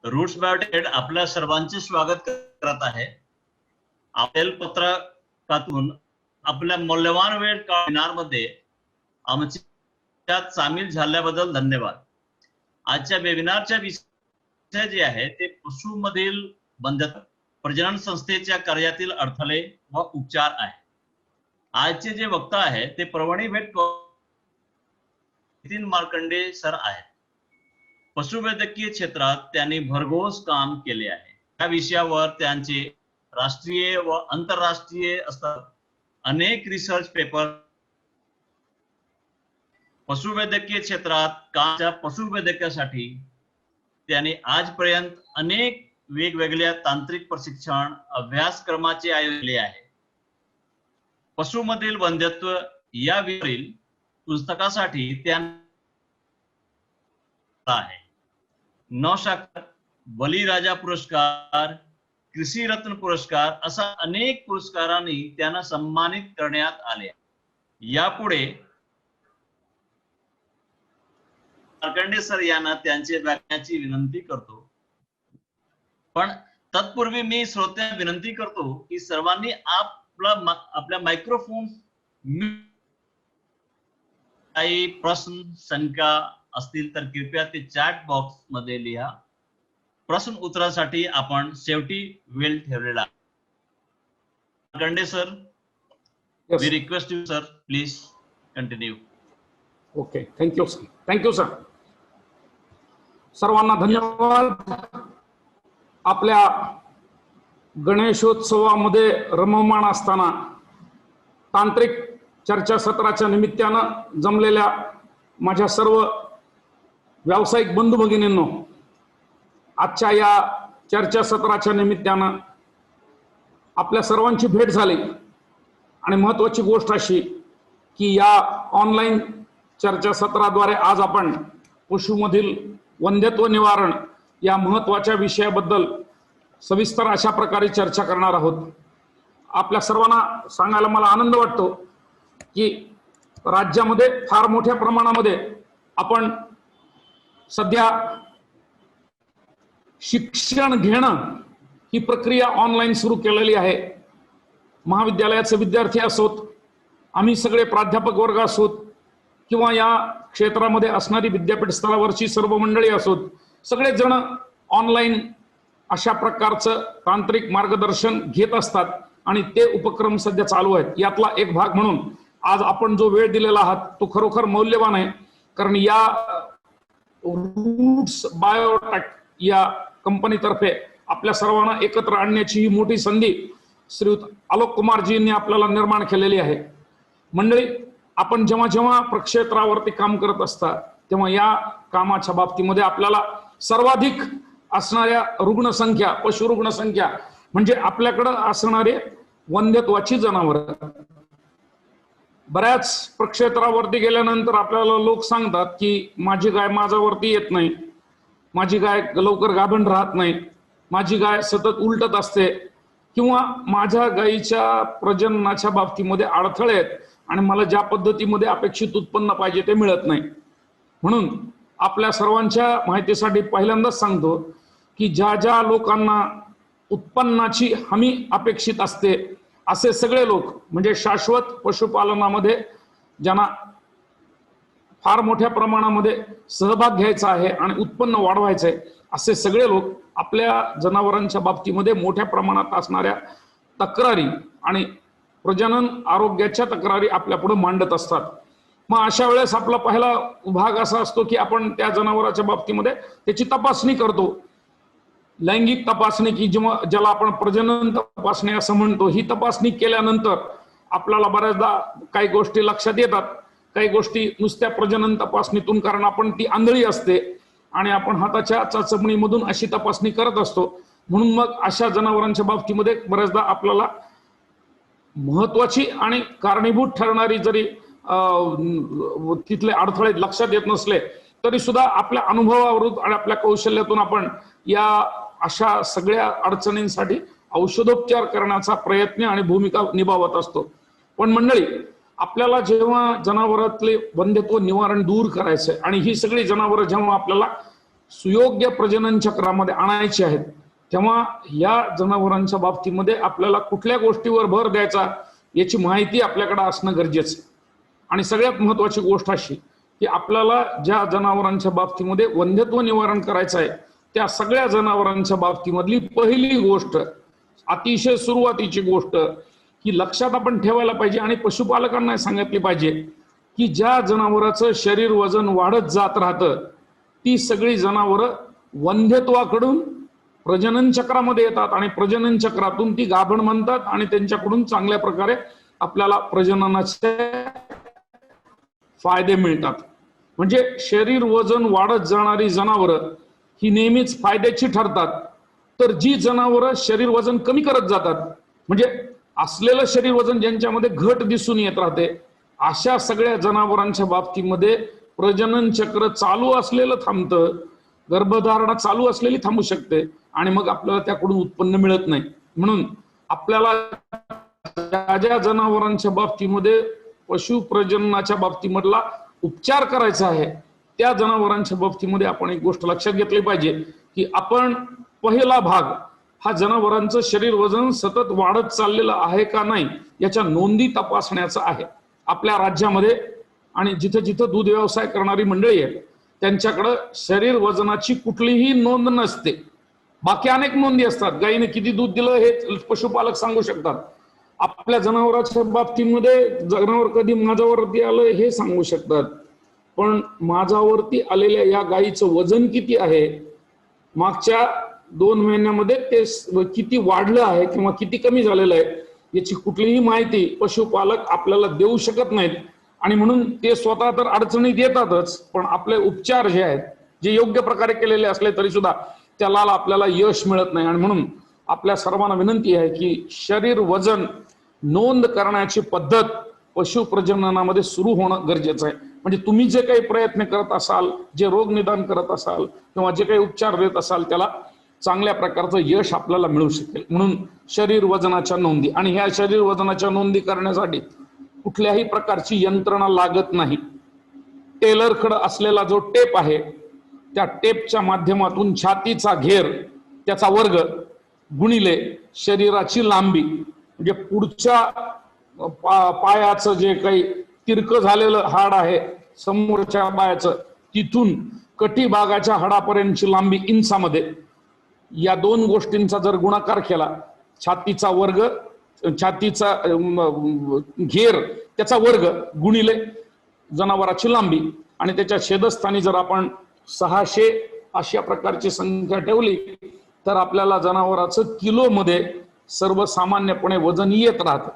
Roots biotech आपल्या सर्वांचे स्वागत करत आहे. आपल्या पत्रकातून आपल्या मौल्यवान वेळ वेबिनारमध्ये आमच्यात सामील झाल्याबद्दल धन्यवाद. आजच्या वेबिनारच्या विषय जे आहे ते पशुमधील बंधत्व, प्रजनन संस्थेच्या कार्यातील अडथळे व उपचार आहे. आजचे जे वक्ता आहे ते प्रवणी भेट नितीन मार्कंडे सर आहेत. पशुवैद्यकीय क्षेत्रात त्यांनी भरघोस काम केले आहे. या विषयावर त्यांचे राष्ट्रीय व आंतरराष्ट्रीय असतात अनेक रिसर्च पेपर. पशुवैद्यकीय क्षेत्रात कामच्या पशुवैद्यकासाठी त्यांनी आजपर्यंत अनेक वेगवेगळ्या तांत्रिक प्रशिक्षण अभ्यासक्रमाचे आयोजन केले आहे. पशुमधील बंधत्व या विषयावरील पुस्तकासाठी त्यांनी आहे. नौशाखर, बलिराजा पुरस्कार, कृषी रत्न पुरस्कार असा अनेक पुरस्कारांनी त्यांना सन्मानित करण्यात आले. यापुढे मार्कंडे सर यांना त्यांचे व्याख्यानाची विनंती करतो. पण तत्पूर्वी मी श्रोत्यांना विनंती करतो की सर्वांनी आपल्या मायक्रोफोन काही प्रश्न शंका असतील तर कृपया ते चॅट बॉक्स मध्ये लिहा. प्रश्न उत्तरासाठी आपण शेवटी वेळ ठेवलेला आहे. Markande sir, we request you sir, please continue. Okay, thank you sir. Thank you sir. सर्वांना धन्यवाद. आपल्या गणेशोत्सवामध्ये रममाण असताना तांत्रिक चर्चासत्राच्या निमित्तानं जमलेल्या माझ्या सर्व व्यावसायिक बंधू भगिनींनो, आजच्या या चर्चासत्राच्या निमित्तानं आपल्या सर्वांची भेट झाली आणि महत्त्वाची गोष्ट अशी की या ऑनलाईन चर्चासत्राद्वारे आज आपण पशुमधील वंध्यत्व निवारण या महत्त्वाच्या विषयाबद्दल सविस्तर अशा प्रकारे चर्चा करणार आहोत. आपल्या सर्वांना सांगायला मला आनंद वाटतो की राज्यामध्ये फार मोठ्या प्रमाणामध्ये आपण सध्या शिक्षण घेणं ही प्रक्रिया ऑनलाईन सुरू केलेली आहे. महाविद्यालयाचे विद्यार्थी असोत, आम्ही सगळे प्राध्यापक वर्ग असोत किंवा या क्षेत्रामध्ये असणारी विद्यापीठ स्तरावरची सर्व मंडळी असोत, सगळेच जण ऑनलाईन अशा प्रकारचं तांत्रिक मार्गदर्शन घेत असतात आणि ते उपक्रम सध्या चालू आहेत. यातला एक भाग म्हणून आज आपण जो वेळ दिलेला आहात तो खरोखर मौल्यवान आहे. कारण या रूट्स बायोटेक या कंपनीतर्फे आपल्या सर्वांना एकत्र आणण्याची ही मोठी संधी श्रीयुत आलोक कुमारजींनी आपल्याला निर्माण केलेली आहे. मंडळी, आपण जेव्हा जेव्हा प्रक्षेत्रावरती काम करत असता तेव्हा या कामाच्या बाबतीमध्ये आपल्याला सर्वाधिक असणाऱ्या रुग्णसंख्या, पशु रुग्णसंख्या म्हणजे आपल्याकडे असणारे वंध्यत्वाची जनावरं. बऱ्याच प्रक्षेत्रावरती गेल्यानंतर आपल्याला लोक सांगतात की माझी गाय माझ्यावरती येत नाही, माझी गाय लवकर गाभण राहत नाही, माझी गाय सतत उलटत असते किंवा माझ्या गायीच्या प्रजननाच्या बाबतीमध्ये अडथळे आहेत आणि मला ज्या पद्धतीमध्ये अपेक्षित उत्पन्न पाहिजे ते मिळत नाही. म्हणून आपल्या सर्वांच्या माहितीसाठी पहिल्यांदाच सांगतो की ज्या ज्या लोकांना उत्पन्नाची हमी अपेक्षित असते असे सगळे लोक, म्हणजे शाश्वत पशुपालनामध्ये ज्यांना फार मोठ्या प्रमाणामध्ये सहभाग घ्यायचा आहे आणि उत्पन्न वाढवायचं आहे, असे सगळे लोक आपल्या जनावरांच्या बाबतीमध्ये मोठ्या प्रमाणात असणाऱ्या तक्रारी आणि प्रजनन आरोग्याच्या तक्रारी आपल्या पुढे मांडत असतात. मग अशा वेळेस आपला पहिला भाग असा असतो की आपण त्या जनावराच्या बाबतीमध्ये त्याची तपासणी करतो. लैंगिक तपासणी की ज्याला आपण प्रजनन तपासणी असं म्हणतो, ही तपासणी केल्यानंतर आपल्याला बऱ्याचदा काही गोष्टी लक्षात येतात, काही गोष्टी नुसत्या प्रजनन तपासणीतून, कारण आपण ती आंधळी असते आणि आपण हाताच्या चाचपणीमधून अशी तपासणी करत असतो. म्हणून मग अशा जनावरांच्या बाबतीमध्ये बऱ्याचदा आपल्याला महत्वाची आणि कारणीभूत ठरणारी जरी तिथले अडथळे लक्षात येत नसले तरी सुद्धा आपल्या अनुभवावरून आणि आपल्या कौशल्यातून आपण या अशा सगळ्या अडचणींसाठी औषधोपचार करण्याचा प्रयत्न आणि भूमिका निभावत असतो. पण मंडळी, आपल्याला जेव्हा जनावरातले वंध्यत्व निवारण दूर करायचंय आणि ही सगळी जनावरं जेव्हा आपल्याला सुयोग्य प्रजनन चक्रामध्ये आणायची आहेत, तेव्हा या जनावरांच्या बाबतीमध्ये आपल्याला कुठल्या गोष्टीवर भर द्यायचा याची माहिती आपल्याकडे असणं गरजेचं आहे. आणि सगळ्यात महत्वाची गोष्ट अशी की आपल्याला ज्या जनावरांच्या बाबतीमध्ये वंध्यत्व निवारण करायचं आहे त्या सगळ्या जनावरांच्या बाबतीमधली पहिली गोष्ट, अतिशय सुरुवातीची गोष्ट की लक्षात आपण ठेवायला पाहिजे आणि पशुपालकांना सांगितली पाहिजे की ज्या जनावराचं शरीर वजन वाढत जात राहतं ती सगळी जनावरं वंध्यत्वाकडून प्रजनन चक्रामध्ये येतात आणि प्रजनन चक्रातून ती गाभण म्हणतात आणि त्यांच्याकडून चांगल्या प्रकारे आपल्याला प्रजननाचे फायदे मिळतात. म्हणजे शरीर वजन वाढत जाणारी जनावरं ही नेहमीच फायद्याची ठरतात. तर जी जनावरं शरीर वजन कमी करत जातात, म्हणजे असलेलं शरीर वजन ज्यांच्यामध्ये घट दिसून येत राहते, अशा सगळ्या जनावरांच्या बाबतीमध्ये प्रजनन चक्र चालू असलेलं थांबतं, गर्भधारणा चालू असलेली थांबू शकते आणि मग आपल्याला त्याकडून उत्पन्न मिळत नाही. म्हणून आपल्याला ज्या ज्या जनावरांच्या बाबतीमध्ये पशु प्रजननाच्या बाबतीमधला उपचार करायचा आहे त्या जनावरांच्या बाबतीमध्ये आपण एक गोष्ट लक्षात घेतली पाहिजे की आपण पहिला भाग हा जनावरांचं शरीर वजन सतत वाढत चाललेलं आहे का नाही याच्या नोंदी तपासण्याचा आहे. आपल्या राज्यामध्ये आणि जिथे जिथे दूध व्यवसाय करणारी मंडळी आहे त्यांच्याकडे शरीर वजनाची कुठलीही नोंद नसते. बाकी अनेक नोंदी असतात, गायीने किती दूध दिलं हे पशुपालक सांगू शकतात, आपल्या जनावरांच्या बाबतीमध्ये जनावर कधी माझ्यावरती आलं हे सांगू शकतात, पण माझ्यावरती आलेल्या या गायीचं वजन किती आहे, मागच्या 2 महिन्यामध्ये ते किती वाढलं आहे किंवा किती कमी झालेलं आहे याची कुठलीही माहिती पशुपालक आपल्याला देऊ शकत नाहीत. आणि म्हणून ते स्वतः तर अडचणीत येतातच, पण आपले उपचार जे आहेत जे योग्य प्रकारे केलेले असले तरी सुद्धा त्याला आपल्याला यश मिळत नाही. आणि म्हणून आपल्या सर्वांना विनंती आहे की शरीर वजन नोंद करण्याची पद्धत पशु प्रजननामध्ये सुरू होणं गरजेचं आहे. म्हणजे तुम्ही जे काही प्रयत्न करत असाल, जे रोग निदान करत असाल किंवा जे काही उपचार देत असाल त्याला चांगल्या प्रकारचं यश आपल्याला मिळू शकेल. म्हणून शरीर वजनाच्या नोंदी, आणि ह्या शरीर वजनाच्या नोंदी करण्यासाठी कुठल्याही प्रकारची यंत्रणा लागत नाही. टेलरकडे असलेला जो टेप आहे त्या टेपच्या माध्यमातून छातीचा घेर त्याचा वर्ग गुणिले शरीराची लांबी, म्हणजे पुढच्या पायाचं जे काही तिरकं झालेलं हाड आहे समोरच्या पायाचं तिथून कटिभागाच्या हाडापर्यंतची लांबी इंचामध्ये, या 2 गोष्टींचा जर गुणाकार केला, छातीचा वर्ग छातीचा घेर त्याचा वर्ग गुणिले जनावराची लांबी आणि त्याच्या छेदस्थानी जर आपण 600 अशा प्रकारची संख्या ठेवली तर आपल्याला जनावराचं किलोमध्ये सर्वसामान्यपणे वजन येत राहतं.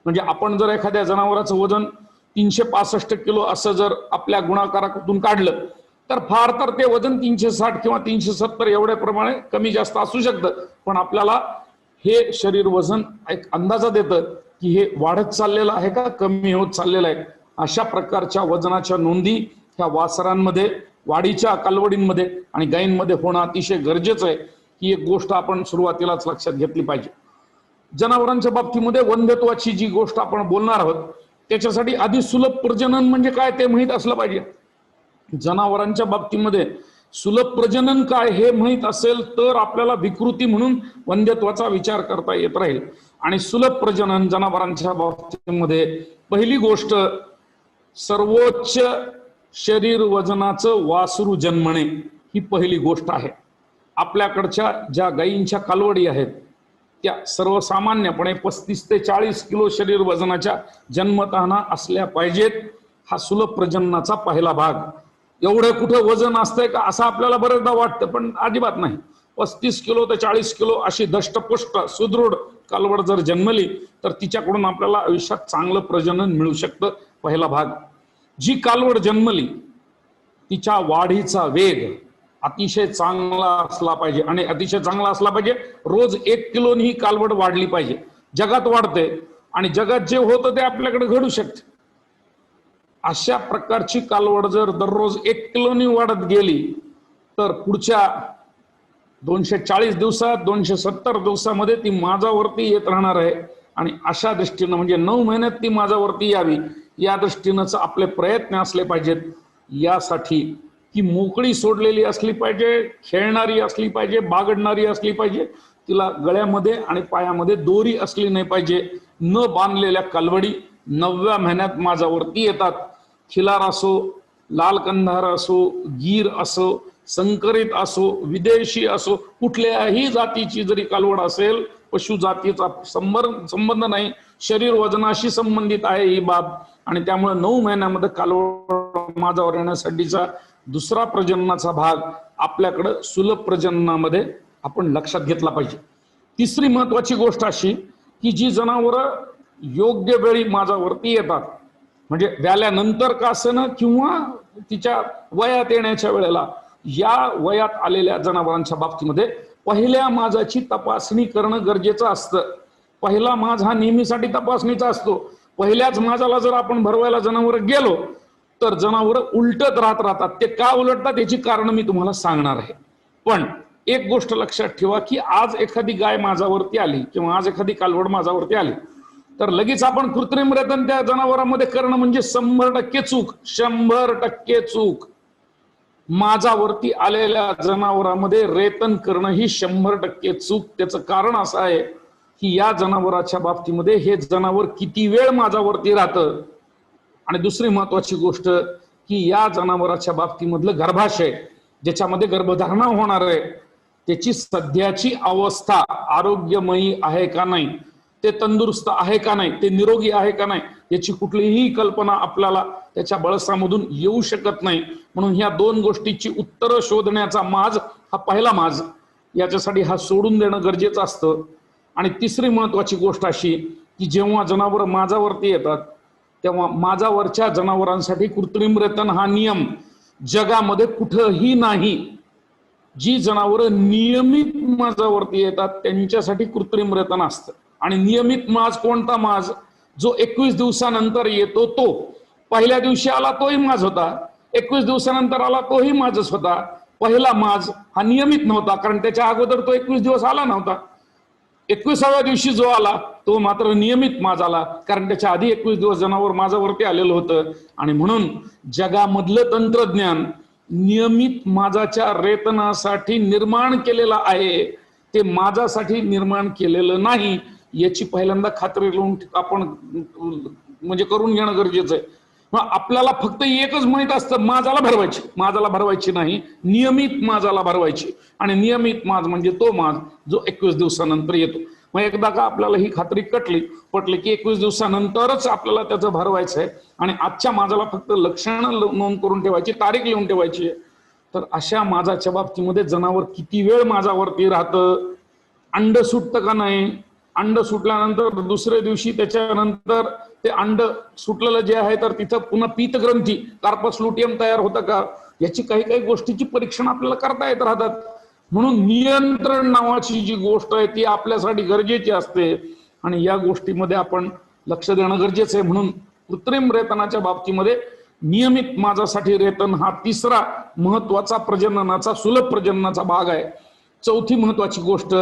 म्हणजे आपण जर एखाद्या जनावराचं वजन 365 किलो असं जर आपल्या गुणाकारातून काढलं तर फार तर ते वजन 360 किंवा 370 एवढ्या प्रमाणे कमी जास्त असू शकतं, पण आपल्याला हे शरीर वजन एक अंदाजा देतं की हे वाढत चाललेलं आहे का कमी होत चाललेलं आहे. अशा प्रकारच्या वजनाच्या नोंदी ह्या वासरांमध्ये, वाढीच्या कालवडींमध्ये आणि गायींमध्ये होणं अतिशय गरजेचं आहे. ही एक गोष्ट आपण सुरुवातीलाच लक्षात घेतली पाहिजे. जनावरांच्या बाबतीमध्ये वंध्यत्वाची जी गोष्ट आपण बोलणार आहोत त्याच्यासाठी आधी सुलभ प्रजनन म्हणजे काय ते माहीत असलं पाहिजे. जनावरांच्या बाबतीमध्ये सुलभ प्रजनन काय हे माहीत असेल तर आपल्याला विकृती म्हणून वंध्यत्वाचा विचार करता येत राहील. आणि सुलभ प्रजनन जनावरांच्या बाबतीमध्ये पहिली गोष्ट सर्वोच्च शरीर वजनाचं वासरू जन्मणे ही पहिली गोष्ट आहे. आपल्याकडच्या ज्या गायींच्या कालवडी आहेत त्या सर्वसामान्यपणे 35 ते 40 किलो शरीर वजनाच्या जन्मताना असल्या पाहिजेत. हा सुलभ प्रजननाचा पहिला भाग. एवढं कुठं वजन असतंय का असं आपल्याला बरेचदा वाटतं, पण अजिबात नाही. 35 किलो ते 40 किलो अशी दष्टपुष्ट सुदृढ कालवड जर जन्मली तर तिच्याकडून आपल्याला आयुष्यात चांगलं प्रजनन मिळू शकतं. पहिला भाग. जी कालवड जन्मली तिच्या वाढीचा वेग अतिशय चांगला असला पाहिजे आणि अतिशय चांगला असला पाहिजे. रोज 1 किलोनी ही कालवड वाढली पाहिजे. जगात वाढते आणि जगात जे होतं ते आपल्याकडे घडू शकते. अशा प्रकारची कालवड जर दररोज 1 किलोनी वाढत गेली तर पुढच्या 240 दिवसात 270 दिवसामध्ये ती माझ्यावरती येत राहणार आहे. आणि अशा दृष्टीनं म्हणजे 9 महिन्यात ती माझ्यावरती यावी या दृष्टीनंच आपले प्रयत्न असले पाहिजेत. यासाठी ती मोकळी सोडलेली असली पाहिजे, खेळणारी असली पाहिजे, बागडणारी असली पाहिजे. तिला गळ्यामध्ये आणि पायामध्ये दोरी असली नाही पाहिजे. न बांधलेल्या कालवडी 9व्या महिन्यात माझ्यावरती येतात. खिलार असो, लाल कंधार असो, गीर असो, संकरित असो, विदेशी असो, कुठल्याही जातीची जरी कालवड असेल, पशु जातीचा संबंध नाही, शरीर वजनाशी संबंधित आहे ही बाब. आणि त्यामुळे 9 महिन्यामध्ये कालवड माझ्यावर येण्यासाठीचा दुसरा प्रजननाचा भाग आपल्याकडे सुलभ प्रजननामध्ये आपण लक्षात घेतला पाहिजे. तिसरी महत्वाची गोष्ट अशी की जी जनावरं योग्य वेळी माझ्यावरती येतात, म्हणजे व्याल्यानंतर का असेना किंवा तिच्या वयात येण्याच्या वेळेला, या वयात आलेल्या जनावरांच्या बाबतीमध्ये पहिल्या माझाची तपासणी करणं गरजेचं असतं. पहिला माझ हा नेहमीसाठी तपासणीचा असतो. पहिल्याच माझाला जर आपण भरवायला जनावर गेलो तर जनावर उलटत राहतात. ते का उलटतात याची कारण मी तुम्हाला सांगणार आहे. पण एक गोष्ट लक्षात ठेवा की आज एखादी गाय माझ्यावरती आली किंवा आज एखादी कालवड माझ्यावरती आली तर लगेच आपण कृत्रिम रेतन त्या जनावरांमध्ये करणं म्हणजे 100% चूक. 100% चूक. माझ्यावरती आलेल्या जनावरांमध्ये रेतन करणं ही 100% चूक. त्याचं कारण असं आहे की या जनावराच्या बाबतीमध्ये हे जनावर किती वेळ माझ्यावरती राहतं, आणि दुसरी महत्वाची गोष्ट की या जनावराच्या बाबतीमधलं गर्भाशय ज्याच्यामध्ये गर्भधारणा होणार आहे त्याची सध्याची अवस्था आरोग्यमयी आहे का नाही, ते तंदुरुस्त आहे का नाही, ते निरोगी आहे का नाही, याची कुठलीही कल्पना आपल्याला त्याच्या बळसामधून येऊ शकत नाही. म्हणून ह्या 2 गोष्टीची उत्तरं शोधण्याचा माज हा पहिला माज, याच्यासाठी हा सोडून देणं गरजेचं असतं. आणि तिसरी महत्वाची गोष्ट अशी की जेव्हा जनावर माझ्यावरती येतात तेव्हा माझ्यावरच्या जनावरांसाठी कृत्रिम रेतन हा नियम जगामध्ये कुठंही नाही. जी जनावरं नियमित माझ्यावरती येतात त्यांच्यासाठी कृत्रिम रेतन असतं. आणि नियमित माज कोणता माज? जो 21 दिवसानंतर येतो तो. पहिल्या दिवशी आला तोही माज होता, 21 दिवसानंतर आला तोही माझच होता. पहिला माज हा नियमित नव्हता कारण त्याच्या अगोदर तो 21 दिवस आला नव्हता. 21व्या दिवशी जो आला तो मात्र नियमित माज आला कारण त्याच्या आधी 21 दिवस जनावर माझ्यावरती आलेलं होतं. आणि म्हणून जगामधलं तंत्रज्ञान नियमित माजाच्या रेतनासाठी निर्माण केलेलं आहे, ते माझ्यासाठी निर्माण केलेलं नाही. याची पहिल्यांदा खात्री लावून आपण म्हणजे करून घेणं गरजेचं आहे. मग आपल्याला फक्त एकच माहित असतं, माझाला भरवायची नाही, नियमित माझाला भरवायची. आणि नियमित माज म्हणजे तो माज जो 21 दिवसानंतर येतो. मग एकदा का आपल्याला ही खात्री पटली की 21 दिवसानंतरच आपल्याला त्याचं भरवायचं आहे आणि आजच्या माझाला फक्त लक्षणं नोंद करून ठेवायची, तारीख लिहून ठेवायची आहे, तर अशा माझाच्या बाबतीमध्ये जनावर किती वेळ माझ्यावरती राहतं, अंड सुटतं का नाही, अंड सुटल्यानंतर दुसऱ्या दिवशी त्याच्यानंतर ते अंड सुटलेलं जे आहे तर तिथं पुन्हा पीतग्रंथी कार्पस लुटियम तयार होतं का, याची काही गोष्टीची परीक्षण आपल्याला करता येत राहतात. म्हणून नियंत्रण नावाची जी गोष्ट आहे ती आपल्यासाठी गरजेची असते आणि या गोष्टीमध्ये आपण लक्ष देणं गरजेचं आहे. म्हणून कृत्रिम रेतनाच्या बाबतीमध्ये नियमित माझ्यासाठी रेतन हा तिसरा महत्वाचा प्रजननाचा सुलभ प्रजननाचा भाग आहे. चौथी महत्वाची गोष्ट,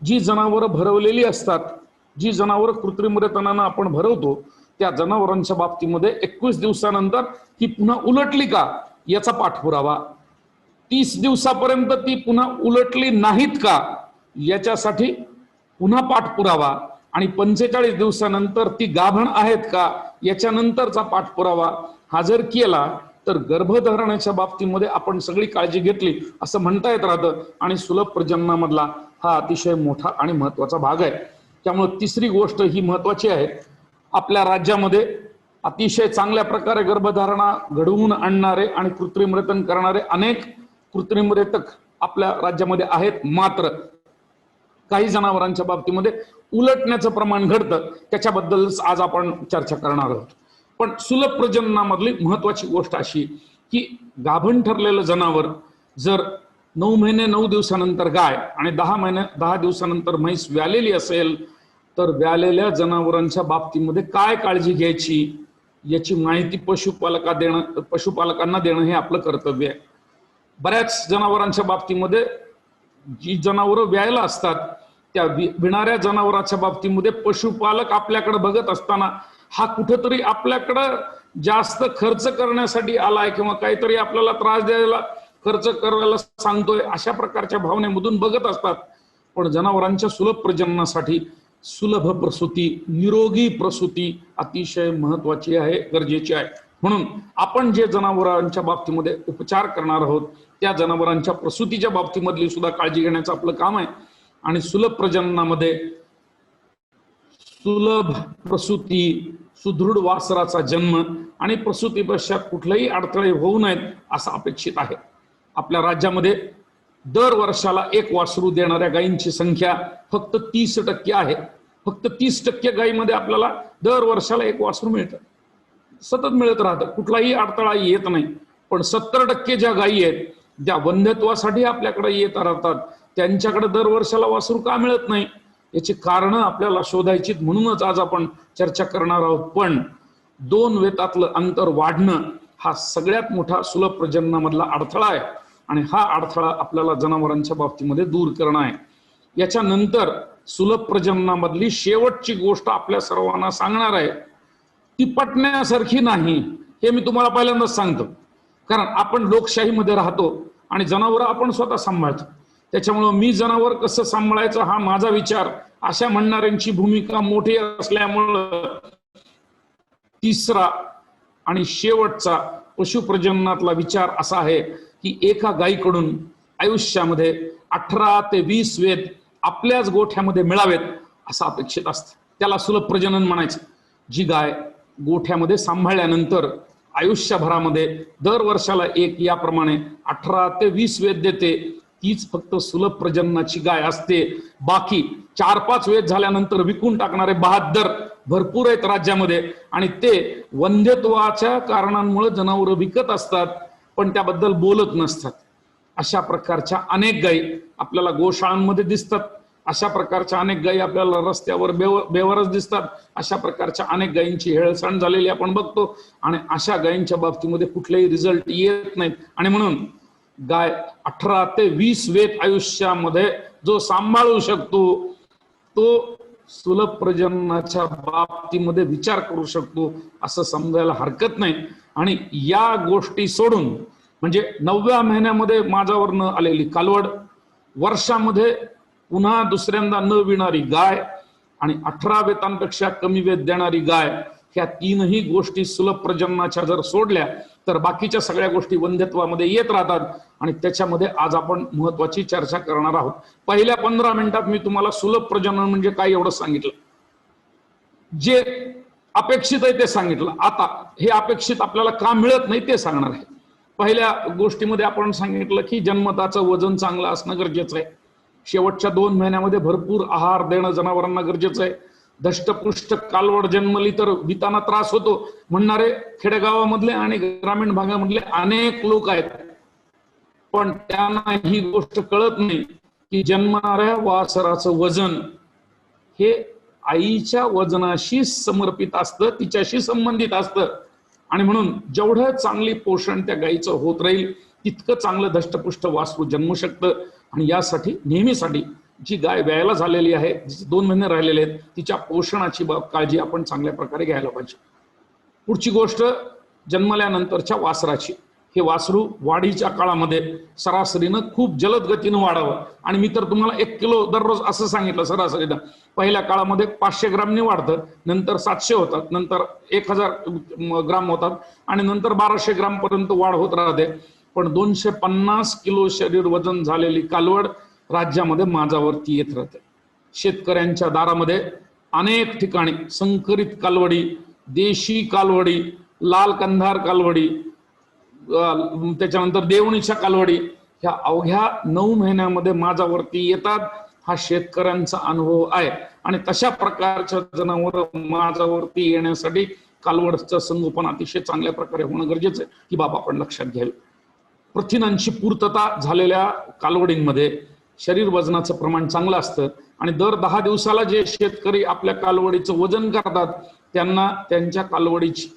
जी जनावरं भरवलेली असतात, जी जनावरं कृत्रिम रेतनानं आपण भरवतो त्या जनावरांच्या बाबतीमध्ये 21 दिवसानंतर ती पुन्हा उलटली का याचा पाठपुरावा, 30 दिवसापर्यंत ती पुन्हा उलटली नाहीत का याच्यासाठी पुन्हा पाठपुरावा, आणि 45 दिवसानंतर ती गाभण आहेत का याच्यानंतरचा पाठपुरावा हा जर केला तर गर्भधारणाच्या बाबतीमध्ये आपण सगळी काळजी घेतली असं म्हणता येत राहतं आणि सुलभ प्रजननामधला हा अतिशय मोठा आणि महत्वाचा भाग आहे. त्यामुळे तिसरी गोष्ट ही महत्वाची आहे. आपल्या राज्यामध्ये अतिशय चांगल्या प्रकारे गर्भधारणा घडवून आणणारे आणि कृत्रिम रेतन करणारे अनेक कृत्रिम रेतक आपल्या राज्यामध्ये आहेत. मात्र काही जनावरांच्या बाबतीमध्ये उलटण्याचं प्रमाण घडतं, त्याच्याबद्दल आज आपण चर्चा करणार आहोत. पण सुलभ प्रजननामधली महत्वाची गोष्ट अशी की गाभण ठरलेलं जनावर जर 9 महिने 9 दिवसानंतर गाय आणि 10 दिवसानंतर म्हैस व्यालेली असेल तर व्यालेल्या जनावरांच्या बाबतीमध्ये काय काळजी घ्यायची याची माहिती पशुपालकांना देणं हे आपलं कर्तव्य आहे. बऱ्याच जनावरांच्या बाबतीमध्ये जी जनावरं व्यायला असतात त्या विणाऱ्या जनावराच्या बाबतीमध्ये पशुपालक आपल्याकडे बघत असताना हा कुठेतरी आपल्याकडं जास्त खर्च करण्यासाठी आलाय किंवा काहीतरी आपल्याला त्रास द्यायला खर्च करायला सांगतोय अशा प्रकारच्या भावनेमधून बघत असतात. पण जनावरांच्या सुलभ प्रजननासाठी सुलभ प्रसूती, निरोगी प्रसूती अतिशय महत्वाची आहे, गरजेची आहे. म्हणून आपण जे जनावरांच्या बाबतीमध्ये उपचार करणार आहोत त्या जनावरांच्या प्रसूतीच्या बाबतीमधली सुद्धा काळजी घेण्याचं आपलं काम आहे. आणि सुलभ प्रजननामध्ये सुलभ प्रसूती, सुदृढ वासराचा जन्म आणि प्रसूती पश्चात कुठलेही अडथळे होऊ नयेत असं अपेक्षित आहे. आपल्या राज्यामध्ये दर वर्षाला एक वासरू देणाऱ्या गायींची संख्या फक्त 30% आहे. फक्त 30% गायीमध्ये आपल्याला दर वर्षाला एक वासरू मिळतं, सतत मिळत राहतं, कुठलाही अडथळा येत नाही. पण 70% ज्या गायी आहेत ज्या वंध्यत्वासाठी आपल्याकडे येत राहतात त्यांच्याकडे दर वर्षाला वासरू का मिळत नाही याची कारण आपल्याला शोधायची. म्हणूनच आज आपण चर्चा करणार आहोत. पण 2 वेतातलं अंतर वाढणं हा सगळ्यात मोठा सुलभ प्रजननामधला अडथळा आहे आणि हा अडथळा आपल्याला जनावरांच्या बाबतीमध्ये दूर करणं आहे. याच्यानंतर सुलभ प्रजननामधली शेवटची गोष्ट आपल्या सर्वांना सांगणार आहे. ती पटण्यासारखी नाही हे मी तुम्हाला पहिल्यांदाच सांगतो, कारण आपण लोकशाहीमध्ये राहतो आणि जनावर आपण स्वतः सांभाळतो. त्याच्यामुळं मी जनावर कसं सांभाळायचं हा माझा विचार अशा म्हणणाऱ्यांची भूमिका मोठी असल्यामुळं तिसरा आणि शेवटचा पशुप्रजननातला विचार असा आहे की एका गायीकडून आयुष्यामध्ये 18 ते 20 वेद आपल्याच गोठ्यामध्ये मिळावेत असं अपेक्षित असतं. त्याला सुलभ प्रजनन म्हणायचं. जी गाय गोठ्यामध्ये सांभाळल्यानंतर आयुष्यभरामध्ये दर वर्षाला एक याप्रमाणे 18 ते 20 वेद देते तीच फक्त सुलभ प्रजननाची गाय असते. बाकी 4-5 वेद झाल्यानंतर विकून टाकणारे बहादर भरपूर आहेत राज्यामध्ये आणि ते वंध्यत्वाच्या कारणांमुळे जनावरं विकत असतात पण त्याबद्दल बोलत नसतात. अशा प्रकारच्या अनेक गायी आपल्याला गोशाळांमध्ये दिसतात. अशा प्रकारच्या अनेक गायी आपल्याला रस्त्यावर बेवारस दिसतात. अशा प्रकारच्या अनेक गायींची हेळसांड झालेली आपण बघतो आणि अशा गायींच्या बाबतीमध्ये कुठलेही रिझल्ट येत नाहीत. आणि म्हणून गाय 18 ते 20 वेद आयुष्यामध्ये जो सांभाळू शकतो तो सुलभ प्रजननाच्या बाबतीमध्ये विचार करू शकतो असं समजायला हरकत नाही. आणि या गोष्टी सोडून म्हणजे 9व्या महिन्यामध्ये माझ्यावर न आलेली कालवड, वर्षामध्ये पुन्हा दुसऱ्यांदा न विणारी गाय आणि 18 वेतांपेक्षा कमी वेद देणारी गाय, ह्या 3ही गोष्टी सुलभ प्रजननाच्या जर सोडल्या तर बाकीच्या सगळ्या गोष्टी वंध्यत्वामध्ये येत राहतात. आणि त्याच्यामध्ये आज आपण महत्वाची चर्चा करणार आहोत. पहिल्या 15 मिनिटात मी तुम्हाला सुलभ प्रजनन म्हणजे काय एवढं सांगितलं, जे अपेक्षित आहे ते सांगितलं. आता हे अपेक्षित आपल्याला का मिळत नाही ते सांगणार आहे. पहिल्या गोष्टीमध्ये आपण सांगितलं की जन्मताचं वजन चांगलं असणं गरजेचं आहे. शेवटच्या 2 महिन्यामध्ये भरपूर आहार देणं जनावरांना गरजेचं आहे. धष्टपुष्ट कालवड जन्मली तर विताना त्रास होतो म्हणणारे खेडेगावामधले आणि ग्रामीण भागामधले अनेक लोक आहेत. पण त्यांना ही गोष्ट कळत नाही की जन्मणाऱ्या वासराचं वजन हे आईच्या वजनाशी समर्पित असतं, तिच्याशी संबंधित असतं. आणि म्हणून जेवढं चांगली पोषण त्या गायीचं होत राहील तितकं चांगलं धष्टपुष्ट वासरू जन्मू शकतं. आणि यासाठी नेहमीसाठी जी गाय व्यायला झालेली आहे, 2 महिने राहिलेले आहेत, तिच्या पोषणाची काळजी आपण चांगल्या प्रकारे घ्यायला पाहिजे. पुढची गोष्ट जन्मल्यानंतरच्या वासराची. हे वासरू वाढीच्या काळामध्ये सरासरीनं खूप जलद गतीनं वाढावं. आणि मी तर तुम्हाला 1 किलो दररोज असं सांगितलं सरासरीनं. पहिल्या काळामध्ये 500 ग्रामनी वाढतं, नंतर 700 होतात, नंतर 1000 ग्राम होतात आणि नंतर 1200 ग्राम पर्यंत वाढ होत राहते. पण 250 किलो शरीर वजन झालेली कालवड राज्यामध्ये माझ्यावरती येत राहते. शेतकऱ्यांच्या दारामध्ये अनेक ठिकाणी संकरित कालवडी, देशी कालवडी, लाल कंधार कालवडी, त्याच्यानंतर देवणीच्या कालवडी ह्या अवघ्या 9 महिन्यामध्ये माझ्यावरती येतात. हा शेतकऱ्यांचा अनुभव आहे. आणि तशा प्रकारच्या जनावर माझ्यावरती येण्यासाठी कालवडचं संगोपन अतिशय चांगल्या प्रकारे होणं गरजेचं आहे, ही बाब आपण लक्षात घ्यावी. प्रथिनांची पूर्तता झालेल्या कालवडींमध्ये शरीर वजनाचं प्रमाण चांगलं असतं आणि दर 10 दिवसाला जे शेतकरी आपल्या कालवडीचं वजन करतात त्यांना त्यांच्या कालवडीची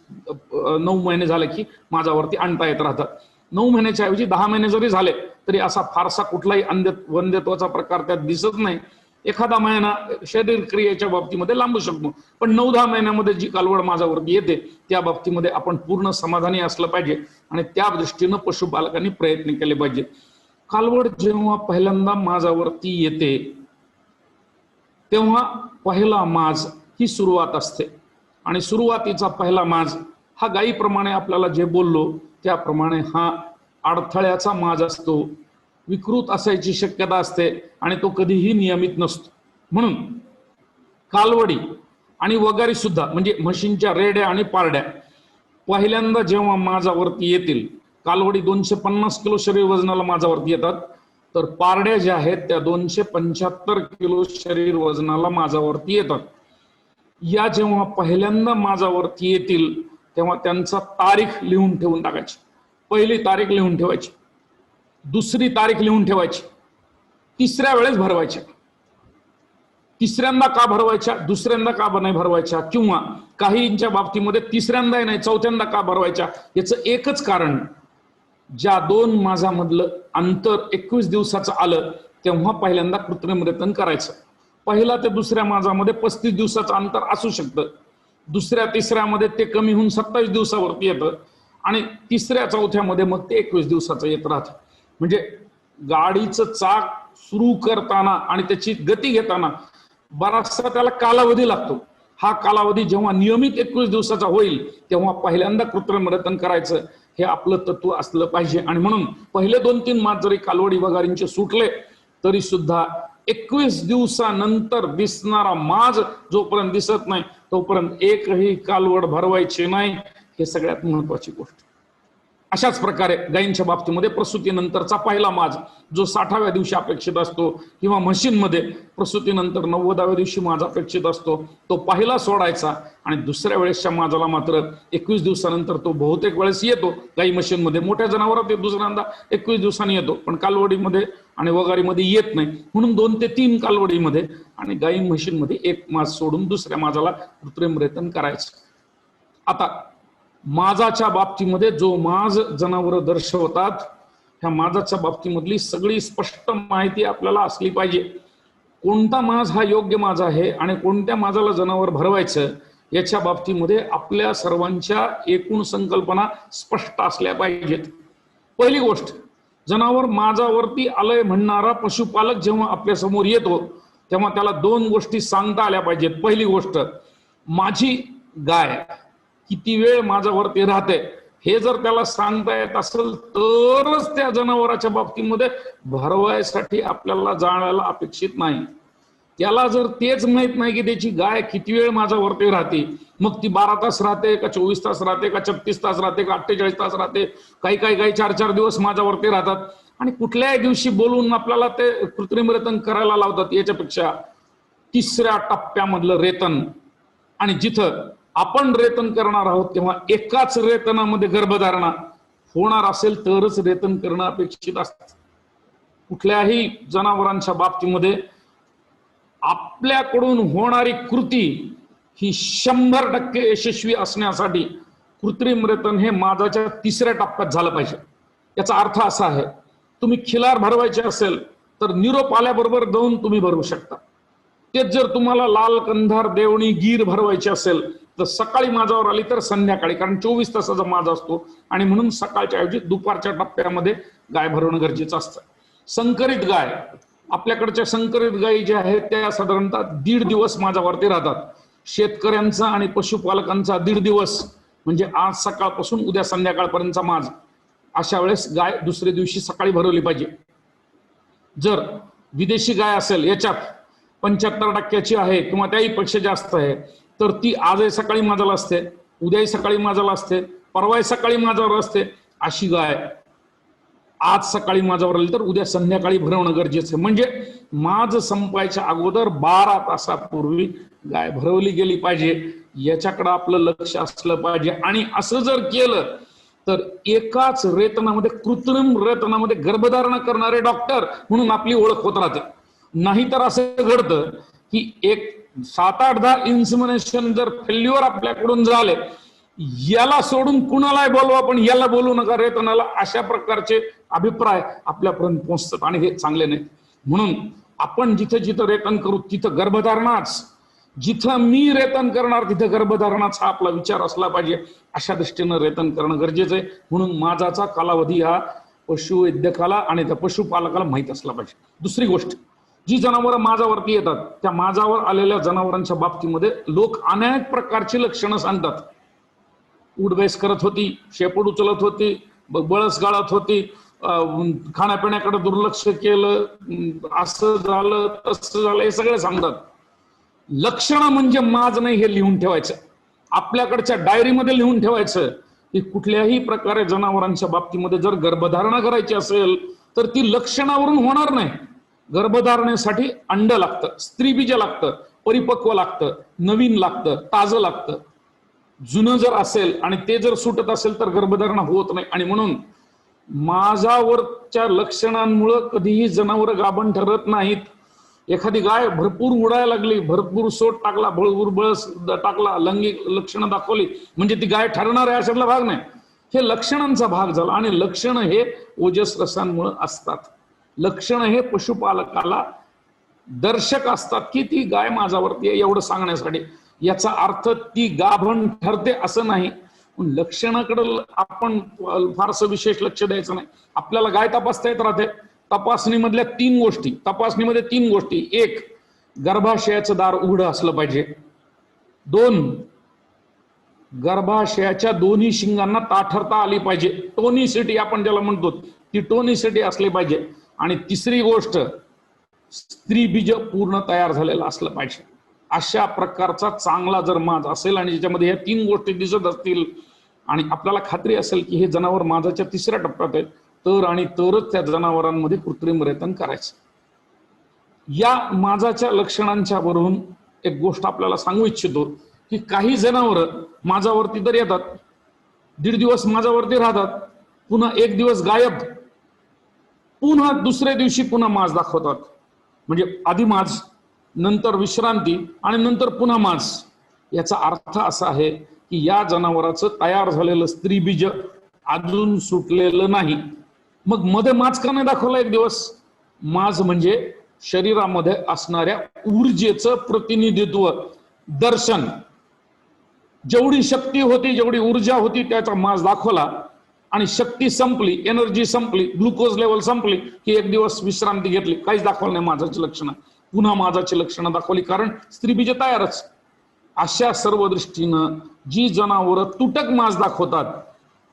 9 महिने झाले की माझ्यावरती आणता येत राहतात. 9 महिन्याच्या ऐवजी 10 महिने जरी झाले तरी असा फारसा कुठलाही वंध्यत्वाचा प्रकार त्यात दिसत नाही. एखादा महिना शरीर क्रियेच्या बाबतीमध्ये लांबू शकतो, पण 9-10 महिन्यामध्ये जी कालवड माझ्यावरती येते त्या बाबतीमध्ये आपण पूर्ण समाधानी असलं पाहिजे आणि त्या दृष्टीनं पशुपालकांनी प्रयत्न केले पाहिजे. कालवड जेव्हा पहिल्यांदा माझ्यावरती येते तेव्हा पहिला माज ही सुरुवात असते आणि सुरुवातीचा पहिला माज हा गायीप्रमाणे आपल्याला जे बोललो त्याप्रमाणे हा अडथळ्याचा माज असतो, विकृत असायची शक्यता असते आणि तो कधीही नियमित नसतो. म्हणून कालवडी आणि वगारी सुद्धा म्हणजे म्हशींच्या रेड्या आणि पारड्या पहिल्यांदा जेव्हा माझ्यावरती येतील, कालवडी 250 किलो शरीर वजनाला माझ्यावरती येतात, तर पारड्या ज्या आहेत त्या 275 किलो शरीर वजनाला माझ्यावरती येतात. या जेव्हा पहिल्यांदा माझ्यावरती येतील तेव्हा त्यांचा तारीख लिहून ठेवून टाकायची. पहिली तारीख लिहून ठेवायची, दुसरी तारीख लिहून ठेवायची, तिसऱ्या वेळेस भरवायच्या. तिसऱ्यांदा का भरवायच्या, दुसऱ्यांदा का नाही भरवायच्या, किंवा काहींच्या बाबतीमध्ये तिसऱ्यांदा नाही चौथ्यांदा का भरवायच्या, याचं एकच कारण, ज्या 2 माझ्यामधलं अंतर 21 दिवसाचं आलं तेव्हा पहिल्यांदा कृत्रिम रेतन करायचं. पहिला ते दुसऱ्या माझ्यामध्ये 35 दिवसाचं अंतर असू शकतं, दुसऱ्या तिसऱ्यामध्ये ते कमी होऊन 27 दिवसावरती येतं आणि तिसऱ्या चौथ्यामध्ये मग ते 21 दिवसाचं येत राहतं. म्हणजे गाडीचं चाक सुरू करताना आणि त्याची गती घेताना बराचसा त्याला कालावधी लागतो. हा कालावधी जेव्हा नियमित 21 दिवसाचा होईल तेव्हा पहिल्यांदा कृत्रिम रेतन करायचं, हे आपलं तत्व असलं पाहिजे. आणि म्हणून पहिले 2-3 मास जरी कालवडी वगारींचे सुटले तरी सुद्धा 21 दिवसानंतर दिसणारा माज जोपर्यंत दिसत नाही तोपर्यंत एकही कालवड भरवायची नाही, हे सगळ्यात महत्वाची गोष्ट. अशाच प्रकारे गायींच्या बाबतीमध्ये प्रसूतीनंतरचा पहिला माज जो 60व्या दिवशी अपेक्षित असतो किंवा म्हशींमध्ये प्रसूतीनंतर 90व्या दिवशी माज अपेक्षित असतो, तो पहिला सोडायचा आणि दुसऱ्या वेळेसच्या माजाला मात्र 21 दिवसानंतर तो बहुतेक वेळेस येतो. गाई म्हशींमध्ये, मोठ्या जनावरात ते दुसऱ्यांदा 21 दिवसांनी येतो, पण कालवडीमध्ये आणि वगारीमध्ये येत नाही. म्हणून 2 ते 3 कालवडीमध्ये आणि गाई म्हशींमध्ये 1 माज सोडून दुसऱ्या माजाला कृत्रिम रेतन करायचं. आता माजाच्या बाबतीमध्ये जो माज जनावर दर्शवतात ह्या माजाच्या बाबतीमधली सगळी स्पष्ट माहिती आपल्याला असली पाहिजे. कोणता माज हा योग्य माज आहे आणि कोणत्या माजाला जनावर भरवायचं याच्या बाबतीमध्ये आपल्या सर्वांच्या एकूण संकल्पना स्पष्ट असल्या पाहिजेत. पहिली गोष्ट, जनावर माझावरती आलंय म्हणणारा पशुपालक जेव्हा आपल्या समोर येतो तेव्हा त्याला 2 गोष्टी सांगता आल्या पाहिजेत. पहिली गोष्ट, माझी गाय किती वेळ माझ्यावरती राहते हे जर त्याला सांगता येत असेल तरच त्या जनावराच्या बाबतीमध्ये भरवायसाठी आपल्याला जाण्याला अपेक्षित नाही. त्याला जर तेच माहित नाही की त्याची गाय किती वेळ माझ्यावरती राहते, मग ती 12 तास राहते का 24 तास राहते का 36 तास राहते का 48 तास राहते, काही 4-4 दिवस माझ्यावरती राहतात आणि कुठल्याही दिवशी बोलून आपल्याला ते कृत्रिम रेतन करायला लावतात. याच्यापेक्षा तिसऱ्या टप्प्यामधलं रेतन, आणि जिथं आपण रेतन करणार आहोत तेव्हा एकाच रेतनामध्ये गर्भधारणा होणार असेल तरच रेतन करणं अपेक्षित असतं. कुठल्याही जनावरांच्या बाबतीमध्ये आपल्याकडून होणारी कृती ही 100% यशस्वी असण्यासाठी कृत्रिम रेतन हे माजाच्या तिसऱ्या टप्प्यात झालं पाहिजे. याचा अर्थ असा आहे, तुम्ही खिलार भरवायचे असेल तर निरोप आल्याबरोबर जाऊन तुम्ही भरवू शकता. तेच जर तुम्हाला लाल कंधार देवणी गीर भरवायची असेल तर सकाळी माझ्यावर आली तर संध्याकाळी, कारण 24 तासाचा माज असतो आणि म्हणून सकाळच्या ऐवजी दुपारच्या टप्प्यामध्ये गाय भरवणं गरजेचं असतं. संकरित गाय, आपल्याकडच्या संकरित गायी ज्या आहेत त्या साधारणतः 1.5 दिवस माझ्यावरती राहतात. शेतकऱ्यांचा आणि पशुपालकांचा 1.5 दिवस म्हणजे आज सकाळपासून उद्या संध्याकाळपर्यंतचा माज. अशा वेळेस गाय दुसऱ्या दिवशी सकाळी भरवली पाहिजे. जर विदेशी गाय असेल, याच्यात 75% आहे किंवा त्याहीपेक्षा जास्त आहे, तर ती आजही सकाळी माझ्याला असते, उद्याही सकाळी माझ्याला असते, परवाही सकाळी माझ्यावर असते. अशी गाय आज सकाळी माझ्यावर आली तर उद्या संध्याकाळी भरवणं गरजेचं आहे. म्हणजे माज संपायच्या अगोदर 12 तासापूर्वी गाय भरवली गेली पाहिजे. याच्याकडे आपलं लक्ष असलं पाहिजे. आणि असं जर केलं तर एकाच रेतनामध्ये, कृत्रिम रेतनामध्ये गर्भधारणा करणारे डॉक्टर म्हणून आपली ओळख होत राहते. नाहीतर असं घडतं की एक 7-8-10 इन्सिमिनेशन जर फेल्युअर आपल्याकडून झाले, याला सोडून कुणालाही बोलवा पण याला बोलू नका रेतनाला, अशा प्रकारचे अभिप्राय आपल्यापर्यंत पोहोचतात आणि हे चांगले नाही. म्हणून आपण जिथं जिथं रेतन करू तिथं गर्भधारणाच, जिथं मी रेतन करणार तिथं गर्भधारणाच हा आपला विचार असला पाहिजे. अशा दृष्टीनं रेतन करणं गरजेचं आहे. म्हणून माझाचा कालावधी हा पशुवैद्यकाला आणि त्या पशुपालकाला माहीत असला पाहिजे. दुसरी गोष्ट, जी जनावरं माझ्यावरती येतात त्या माझ्यावर आलेल्या जनावरांच्या बाबतीमध्ये लोक अनेक प्रकारची लक्षणं सांगतात. उडबेस करत होती, शेपूट उचलत होती, बळस गाळत होती, खाण्यापिण्याकडे दुर्लक्ष केलं, असं झालं तसं झालं, हे सगळे सांगतात. लक्षणं म्हणजे माज नाही हे लिहून ठेवायचं, आपल्याकडच्या डायरीमध्ये लिहून ठेवायचं की कुठल्याही प्रकारे जनावरांच्या बाबतीमध्ये जर गर्भधारणा करायची असेल तर ती लक्षणावरून होणार नाही. गर्भधारणेसाठी अंड लागतं, स्त्रीबीज लागतं, परिपक्व लागतं, नवीन लागतं, ताजं लागतं. जुनं जर असेल आणि ते जर सुटत असेल तर गर्भधारणा होत नाही. आणि म्हणून माझ्यावरच्या लक्षणांमुळे कधीही जनावर गाभण ठरत नाहीत. एखादी गाय भरपूर उडायला लागली, भरपूर सोट टाकला, भरपूर बळस टाकला, लैंगिक लक्षणं दाखवली म्हणजे ती गाय ठरणार आहे अशातला भाग नाही. हे लक्षणांचा भाग झाला. आणि लक्षणं हे ओजस रसांमुळे असतात. लक्षणं हे पशुपालकाला दर्शक असतात की ती गाय माझ्यावरती आहे एवढं सांगण्यासाठी. याचा अर्थ ती गाभण ठरते असं नाही. लक्षणाकडे आपण फारसं विशेष लक्ष द्यायचं नाही. आपल्याला गाय तपासता येत राहते. तपासणीमध्ये तीन गोष्टी. एक, गर्भाशयाचं दार उघडं असलं पाहिजे. दोन, गर्भाशयाच्या दोन्ही शिंगांना ताठरता आली पाहिजे, टोनिसिटी आपण ज्याला म्हणतो ती टोनिसिटी असली पाहिजे. आणि तिसरी गोष्ट, स्त्री बीज पूर्ण तयार झालेलं असलं पाहिजे. अशा प्रकारचा चांगला जर माज असेल आणि ज्याच्यामध्ये या तीन गोष्टी दिसत असतील आणि आपल्याला खात्री असेल की हे जनावर माझाच्या तिसऱ्या टप्प्यात आहे तर आणि तरच त्या जनावरांमध्ये कृत्रिम रेतन करायचं. या माझाच्या लक्षणांच्या वरून एक गोष्ट आपल्याला सांगू इच्छितो की काही जनावर माझ्यावरती तर येतात, 1.5 दिवस माझ्यावरती राहतात, पुन्हा 1 दिवस गायब, पुन्हा दुसऱ्या दिवशी पुन्हा माज दाखवतात. म्हणजे आधी माज, नंतर विश्रांती आणि नंतर पुन्हा माज. याचा अर्थ असा आहे की या जनावराचं तयार झालेलं स्त्री बीज अजून सुटलेलं नाही. मग मध्ये माज का नाही दाखवला 1 दिवस? माज म्हणजे शरीरामध्ये असणाऱ्या ऊर्जेचं प्रतिनिधित्व, दर्शन. जेवढी शक्ती होती, जेवढी ऊर्जा होती त्याचा माज दाखवला आणि शक्ती संपली, एनर्जी संपली, ग्लुकोज लेवल संपली की 1 दिवस विश्रांती घेतली, काहीच दाखवलं नाही माझाची लक्षणं. पुन्हा माझाची लक्षणं दाखवली कारण स्त्रीबीज तयारच. अशा सर्व दृष्टीनं जी जनावरं तुटक माज दाखवतात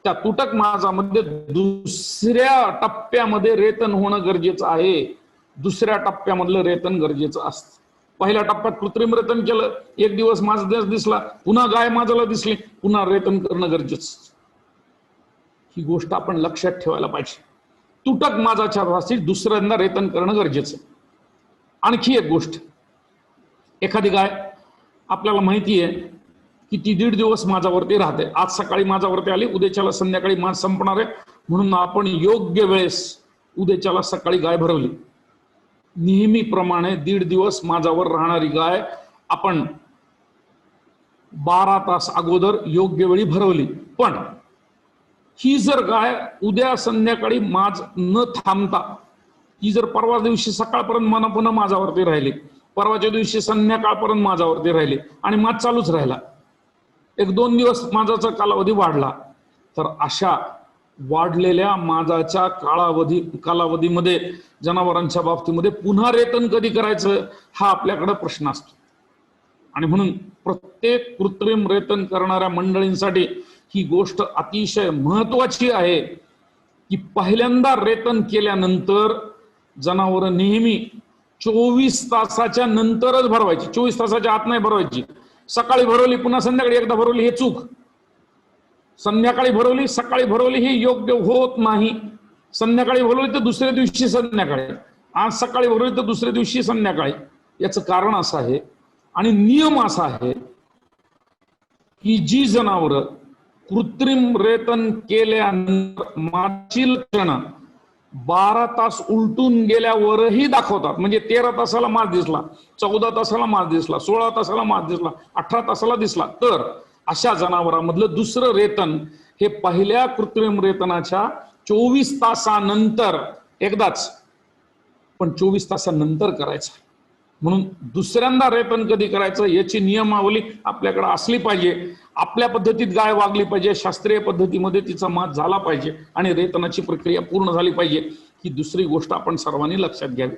त्या तुटक माजामध्ये दुसऱ्या टप्प्यामध्ये रेतन होणं गरजेचं आहे. दुसऱ्या टप्प्यामधलं रेतन गरजेचं असतं. पहिल्या टप्प्यात कृत्रिम रेतन केलं, 1 दिवस माज दिसला, पुन्हा गाय माझाला दिसली, पुन्हा रेतन करणं गरजेचं. ही गोष्ट आपण लक्षात ठेवायला पाहिजे. तुटक माझाच्या बाबतीत दुसऱ्यांदा रेतन करणं गरजेचं. आणखी एक गोष्ट, एखादी गाय आपल्याला माहिती आहे की ती 1.5 दिवस माझ्यावरती राहते. आज सकाळी माझ्यावरती आली, उद्याच्याला संध्याकाळी माज संपणार आहे म्हणून आपण योग्य वेळेस उद्याच्याला सकाळी गाय भरवली. नेहमीप्रमाणे 1.5 दिवस माझ्यावर राहणारी गाय आपण 12 तास अगोदर योग्य वेळी भरवली. पण ही जर गाय उद्या संध्याकाळी माज न थांबता ही जर परवा दिवशी सकाळपर्यंत पुन्हा माझ्यावरती राहिली, परवाच्या दिवशी संध्याकाळपर्यंत माझ्यावरती राहिली आणि माज चालूच राहिला, 1-2 दिवस माझाचा कालावधी वाढला, तर अशा वाढलेल्या माझाच्या कालावधीमध्ये जनावरांच्या बाबतीमध्ये पुन्हा रेतन कधी करायचं हा आपल्याकडे प्रश्न असतो. आणि म्हणून प्रत्येक कृत्रिम रेतन करणाऱ्या मंडळींसाठी ही गोष्ट अतिशय महत्वाची आहे की पहिल्यांदा रेतन केल्यानंतर जनावर नेहमी 24 तासाच्या नंतरच भरवायची, 24 तासाच्या आत नाही भरवायची. सकाळी भरवली पुन्हा संध्याकाळी एकदा भरवली हे चूक. संध्याकाळी भरवली सकाळी भरवली हे योग्य होत नाही. संध्याकाळी भरवली तर दुसऱ्या दिवशी संध्याकाळी, आज सकाळी भरवली तर दुसऱ्या दिवशी संध्याकाळी. याचं कारण असं आहे आणि नियम असा आहे की जी जनावर कृत्रिम रेतन केल्यानंतर मागची लक्षणं 12 तास उलटून गेल्यावरही दाखवतात. म्हणजे 13 तासाला माज दिसला, 14 तासाला माज दिसला, 16 तासाला माज दिसला, 18 तासाला दिसला, तर अशा जनावरांमधलं दुसरं रेतन हे पहिल्या कृत्रिम रेतनाच्या 24 तासानंतर एकदाच पण 24 तासानंतर करायचं. म्हणून दुसऱ्यांदा रेतन कधी करायचं याची नियमावली आपल्याकडे असली पाहिजे. आपल्या पद्धतीत गाय वागली पाहिजे, शास्त्रीय पद्धतीमध्ये तिचा माज झाला पाहिजे आणि रेतनाची प्रक्रिया पूर्ण झाली पाहिजे. ही दुसरी गोष्ट आपण सर्वांनी लक्षात घ्यावी.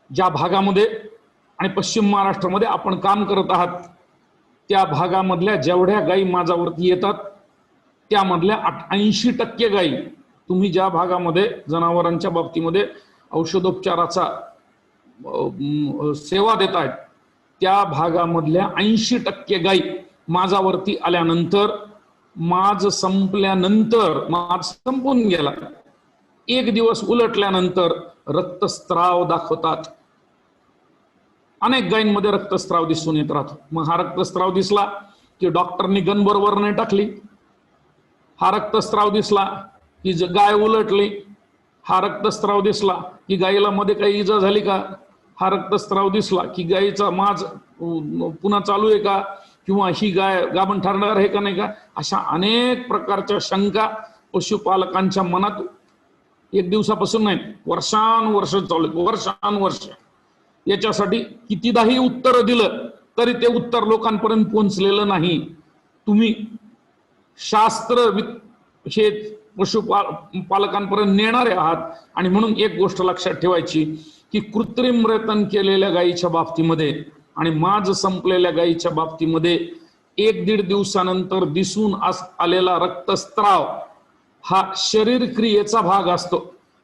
ज्या भागामध्ये आणि पश्चिम महाराष्ट्रामध्ये आपण काम करत आहात त्या भागामधल्या जेवढ्या गायी माझ्यावरती येतात त्यामधल्या 80% गायी तुम्ही ज्या भागामध्ये जनावरांच्या बाबतीमध्ये औषधोपचाराचा सेवा देत आहेत त्या भागामधल्या 80% गायी माझ्यावरती आल्यानंतर, माज संपल्यानंतर, माज संपून गेला, 1 दिवस उलटल्यानंतर रक्तस्राव दाखवतात. अनेक गायींमध्ये रक्तस्राव दिसून येत राहतो. मग हा रक्तस्राव दिसला की डॉक्टरनी गन बरोबर नाही टाकली, हा रक्तस्राव दिसला की गाय उलटली, हा रक्तस्राव दिसला की गायीला मध्ये काही इजा झाली का, हा रक्तस्राव दिसला की गायीचा माज पुन्हा चालू आहे का, किंवा ही गाय गाभण ठरणार आहे का नाही का, अशा अनेक प्रकारच्या शंका पशुपालकांच्या मनात 1 दिवसापासून नाही, वर्षानुवर्ष चालू आहेत, वर्षानुवर्ष. याच्यासाठी कितीदाही उत्तर दिलं तरी ते उत्तर लोकांपर्यंत पोहोचलेलं नाही. तुम्ही शास्त्र हे पशुपालकांपर्यंत नेणारे आहात. आणि म्हणून एक गोष्ट लक्षात ठेवायची की कृत्रिम रेतन केलेल्या गायीच्या बाबतीमध्ये आणि माज संपलेल्या गायीच्या बाबतीमध्ये 1-1.5 दिवसानंतर दिसून आलेला रक्तस्राव हा शरीर क्रियेचा भाग असतो.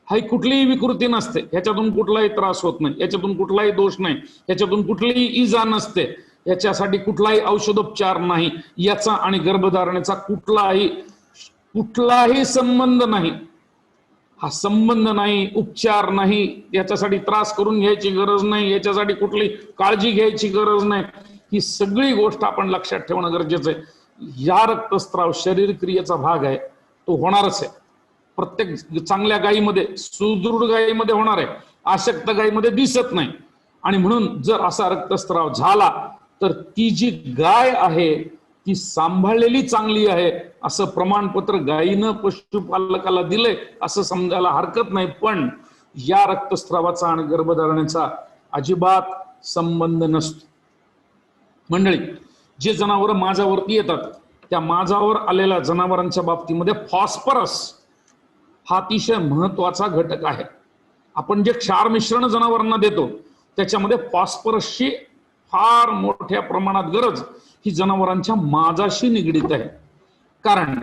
हा कुठलीही विकृती नसते, ह्याच्यातून कुठलाही त्रास होत नाही, याच्यातून कुठलाही दोष नाही, याच्यातून कुठलीही इजा नसते, याच्यासाठी कुठलाही औषधोपचार नाही, याचा आणि गर्भधारणेचा कुठलाही संबंध नाही. हा संबंध नाही, उपचार नाही, याच्यासाठी त्रास करून घ्यायची गरज नाही, याच्यासाठी कुठली काळजी घ्यायची गरज नाही. ही सगळी गोष्ट आपण लक्षात ठेवणं गरजेचं आहे. या रक्तस्राव शरीर क्रियेचा भाग आहे, तो होणारच आहे. प्रत्येक चांगल्या गायीमध्ये, सुदृढ गायीमध्ये होणार आहे, अशक्त गायीमध्ये दिसत नाही. आणि म्हणून जर असा रक्तस्राव झाला तर ती जी गाय आहे ती सांभाळलेली चांगली आहे असं प्रमाणपत्र गायीनं पशुपालकाला दिलंय असं समजायला हरकत नाही. पण या रक्तस्रावाचा आणि गर्भधारणेचा अजिबात संबंध नसतो. मंडळी, जे जनावर माझ्यावरती येतात त्या माझ्यावर आलेल्या जनावरांच्या बाबतीमध्ये फॉस्फरस हा अतिशय महत्वाचा घटक आहे. आपण जे क्षार मिश्रण जनावरांना देतो त्याच्यामध्ये फॉस्फरसची फार मोठ्या प्रमाणात गरज ही जनावरांच्या माजाशी निगडीत आहे. कारण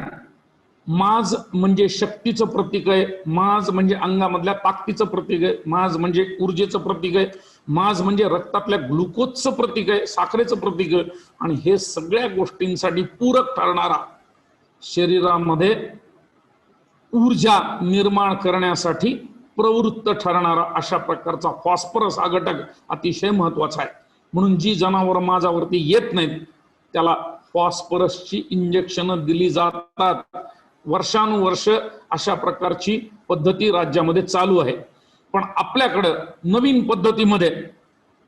माज म्हणजे शक्तीचं प्रतीक आहे, माज म्हणजे अंगामधल्या ताकदीचं प्रतीक आहे, माज म्हणजे ऊर्जेचं प्रतीक आहे, माज म्हणजे रक्तातल्या ग्लुकोजचं प्रतीक आहे, साखरेचं प्रतीक आहे. आणि हे सगळ्या गोष्टींसाठी पूरक ठरणारा, शरीरामध्ये ऊर्जा निर्माण करण्यासाठी प्रवृत्त ठरणारा अशा प्रकारचा फॉस्फरस हा घटक अतिशय महत्वाचा आहे. म्हणून जी जनावर माझ्यावरती येत नाहीत त्याला फॉस्फरसची इंजेक्शन दिली जातात. वर्षानुवर्ष अशा प्रकारची पद्धती राज्यामध्ये चालू आहे. पण आपल्याकडं नवीन पद्धतीमध्ये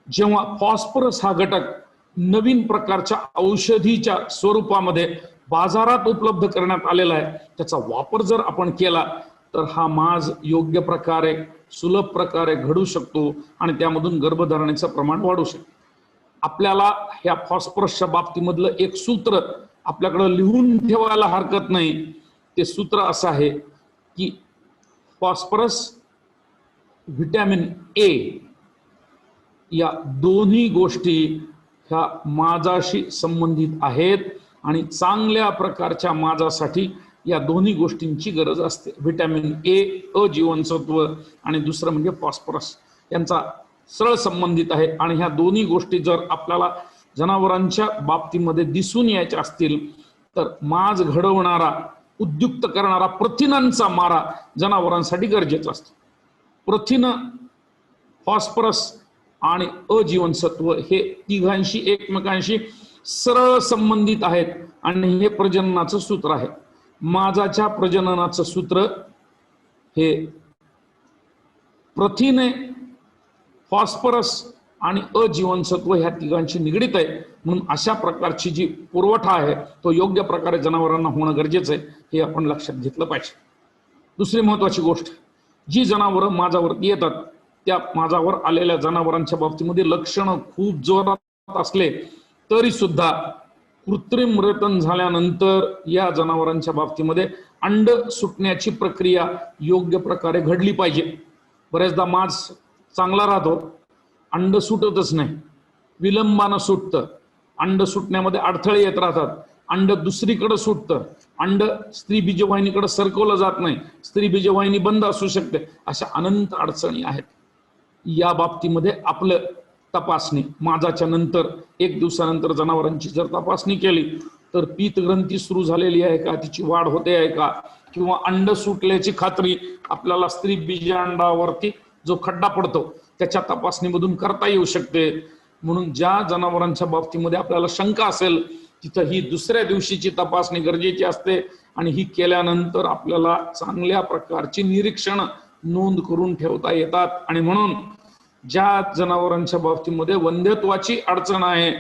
जेव्हा फॉस्फरस हा घटक नवीन प्रकारच्या औषधीच्या स्वरूपामध्ये बाजारात उपलब्ध करण्यात आलेला आहे, त्याचा वापर जर आपण केला तर हा माज योग्य प्रकारे, सुलभ प्रकारे घडू शकतो आणि त्यामधून गर्भधारणेचं प्रमाण वाढू शकतो. आपल्याला ह्या फॉस्फरसच्या बाबतीमधलं एक सूत्र आपल्याकडे लिहून ठेवायला हरकत नाही. ते सूत्र असं आहे की फॉस्फरस, व्हिटॅमिन ए या दोन्ही गोष्टी ह्या माजाशी संबंधित आहेत आणि चांगल्या प्रकारच्या माजासाठी या दोन्ही गोष्टींची गरज असते. व्हिटॅमिन ए, अ जीवनसत्व, आणि दुसरं म्हणजे फॉस्फरस, यांचा सरळ संबंधित आहे. आणि ह्या दोन्ही गोष्टी जर आपल्याला जनावरांच्या बाबतीमध्ये दिसून यायच्या असतील तर माज घडवणारा, उद्युक्त करणारा प्रथिनांचा मारा जनावरांसाठी गरजेचा असतो. प्रथिन, फॉस्फरस आणि अजीवनसत्व हे तिघांशी एकमेकांशी सरळ संबंधित आहेत आणि हे प्रजननाचं सूत्र आहे. माजाच्या प्रजननाचं सूत्र हे प्रथिने, फॉस्फरस आणि अजीवनसत्व ह्या तिघांशी निगडीत आहे. म्हणून अशा प्रकारची जी पुरवठा आहे तो योग्य प्रकारे जनावरांना होणं गरजेचं आहे, हे आपण लक्षात घेतलं पाहिजे. दुसरी महत्वाची गोष्ट, जी जनावरं माझ्यावरती येतात त्या माझावर आलेल्या जनावरांच्या बाबतीमध्ये लक्षणं खूप जोरात असले तरी सुद्धा कृत्रिम रेतन झाल्यानंतर या जनावरांच्या बाबतीमध्ये अंड सुटण्याची प्रक्रिया योग्य प्रकारे घडली पाहिजे. बरेचदा मांस चांगला राहतो, अंड सुटतच नाही, विलंबानं सुटतं, अंड सुटण्यामध्ये अडथळे येत राहतात, अंड दुसरीकडे सुटतं, अंड स्त्री बीजवाहिनीकडे सरकवलं जात नाही, स्त्री बीजवाहिनी बंद असू शकते, अशा अनंत अडचणी आहेत. या बाबतीमध्ये आपलं तपासणी माजाच्या नंतर 1 दिवसानंतर जनावरांची जर तपासणी केली तर पीतग्रंथी सुरू झालेली आहे का, तिची वाढ होते आहे का, किंवा अंड सुटल्याची खात्री आपल्याला स्त्री बीजांडावरती जो खड्डा पडतो त्याच्या तपासणीमधून करता येऊ शकते. म्हणून ज्या जनावरांच्या बाबतीमध्ये आपल्याला शंका असेल तिथं ही दुसऱ्या दिवशीची तपासणी गरजेची असते आणि ही केल्यानंतर आपल्याला चांगल्या प्रकारची निरीक्षण नोंद करून ठेवता येतात. आणि म्हणून ज्या जनावरांच्या बाबतीमध्ये वंध्यत्वाची अडचण आहे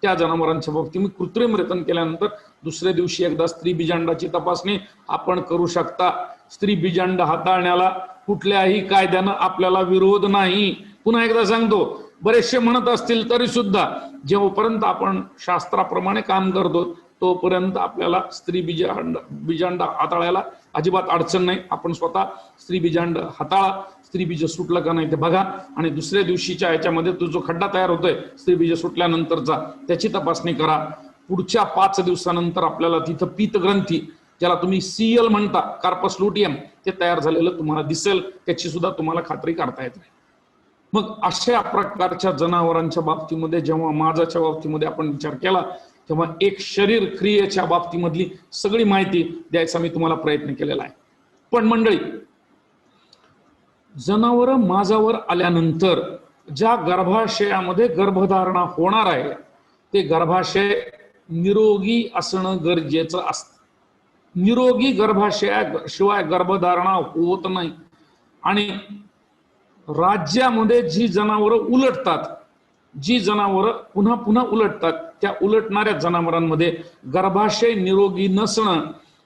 त्या जनावरांच्या बाबतीमध्ये कृत्रिम रेतन केल्यानंतर दुसऱ्या दिवशी एकदा स्त्री बीजांडाची तपासणी आपण करू शकता. स्त्री बीजांड हाताळण्याला कुठल्याही कायद्यानं आपल्याला विरोध नाही. पुन्हा एकदा सांगतो, बरेचसे म्हणत असतील तरी सुद्धा जेव्हापर्यंत आपण शास्त्राप्रमाणे काम करतो तोपर्यंत आपल्याला स्त्री बीजांड हाताळायला अजिबात अडचण नाही. आपण स्वतः स्त्री बीजांड हाताळा, स्त्री बीज सुटलं का नाही ते बघा आणि दुसऱ्या दिवशीच्या याच्यामध्ये तो जो खड्डा तयार होतोय स्त्री बीज सुटल्यानंतरचा त्याची तपासणी करा. पुढच्या 5 दिवसानंतर आपल्याला तिथं पीतग्रंथी, ज्याला तुम्ही सीएल म्हणता, कार्पस लुटियम, ते तयार झालेलं तुम्हाला दिसेल, त्याची सुद्धा तुम्हाला खात्री करता येत नाही. मग अशा प्रकारच्या जनावरांच्या बाबतीमध्ये जेव्हा माजाच्या बाबतीमध्ये आपण विचार केला तेव्हा एक शरीर क्रियेच्या बाबतीमधली सगळी माहिती द्यायचा मी तुम्हाला प्रयत्न केलेला आहे. पण मंडळी, जनावर माझावर आल्यानंतर ज्या गर्भाशयामध्ये गर्भधारणा होणार आहे ते गर्भाशय निरोगी असणं गरजेचं असतं. निरोगी गर्भाशयाशिवाय गर्भधारणा होत नाही. आणि राज्यामध्ये जी जनावरं उलटतात, जी जनावरं पुन्हा पुन्हा उलटतात, त्या उलटणाऱ्या जनावरांमध्ये गर्भाशय निरोगी नसणं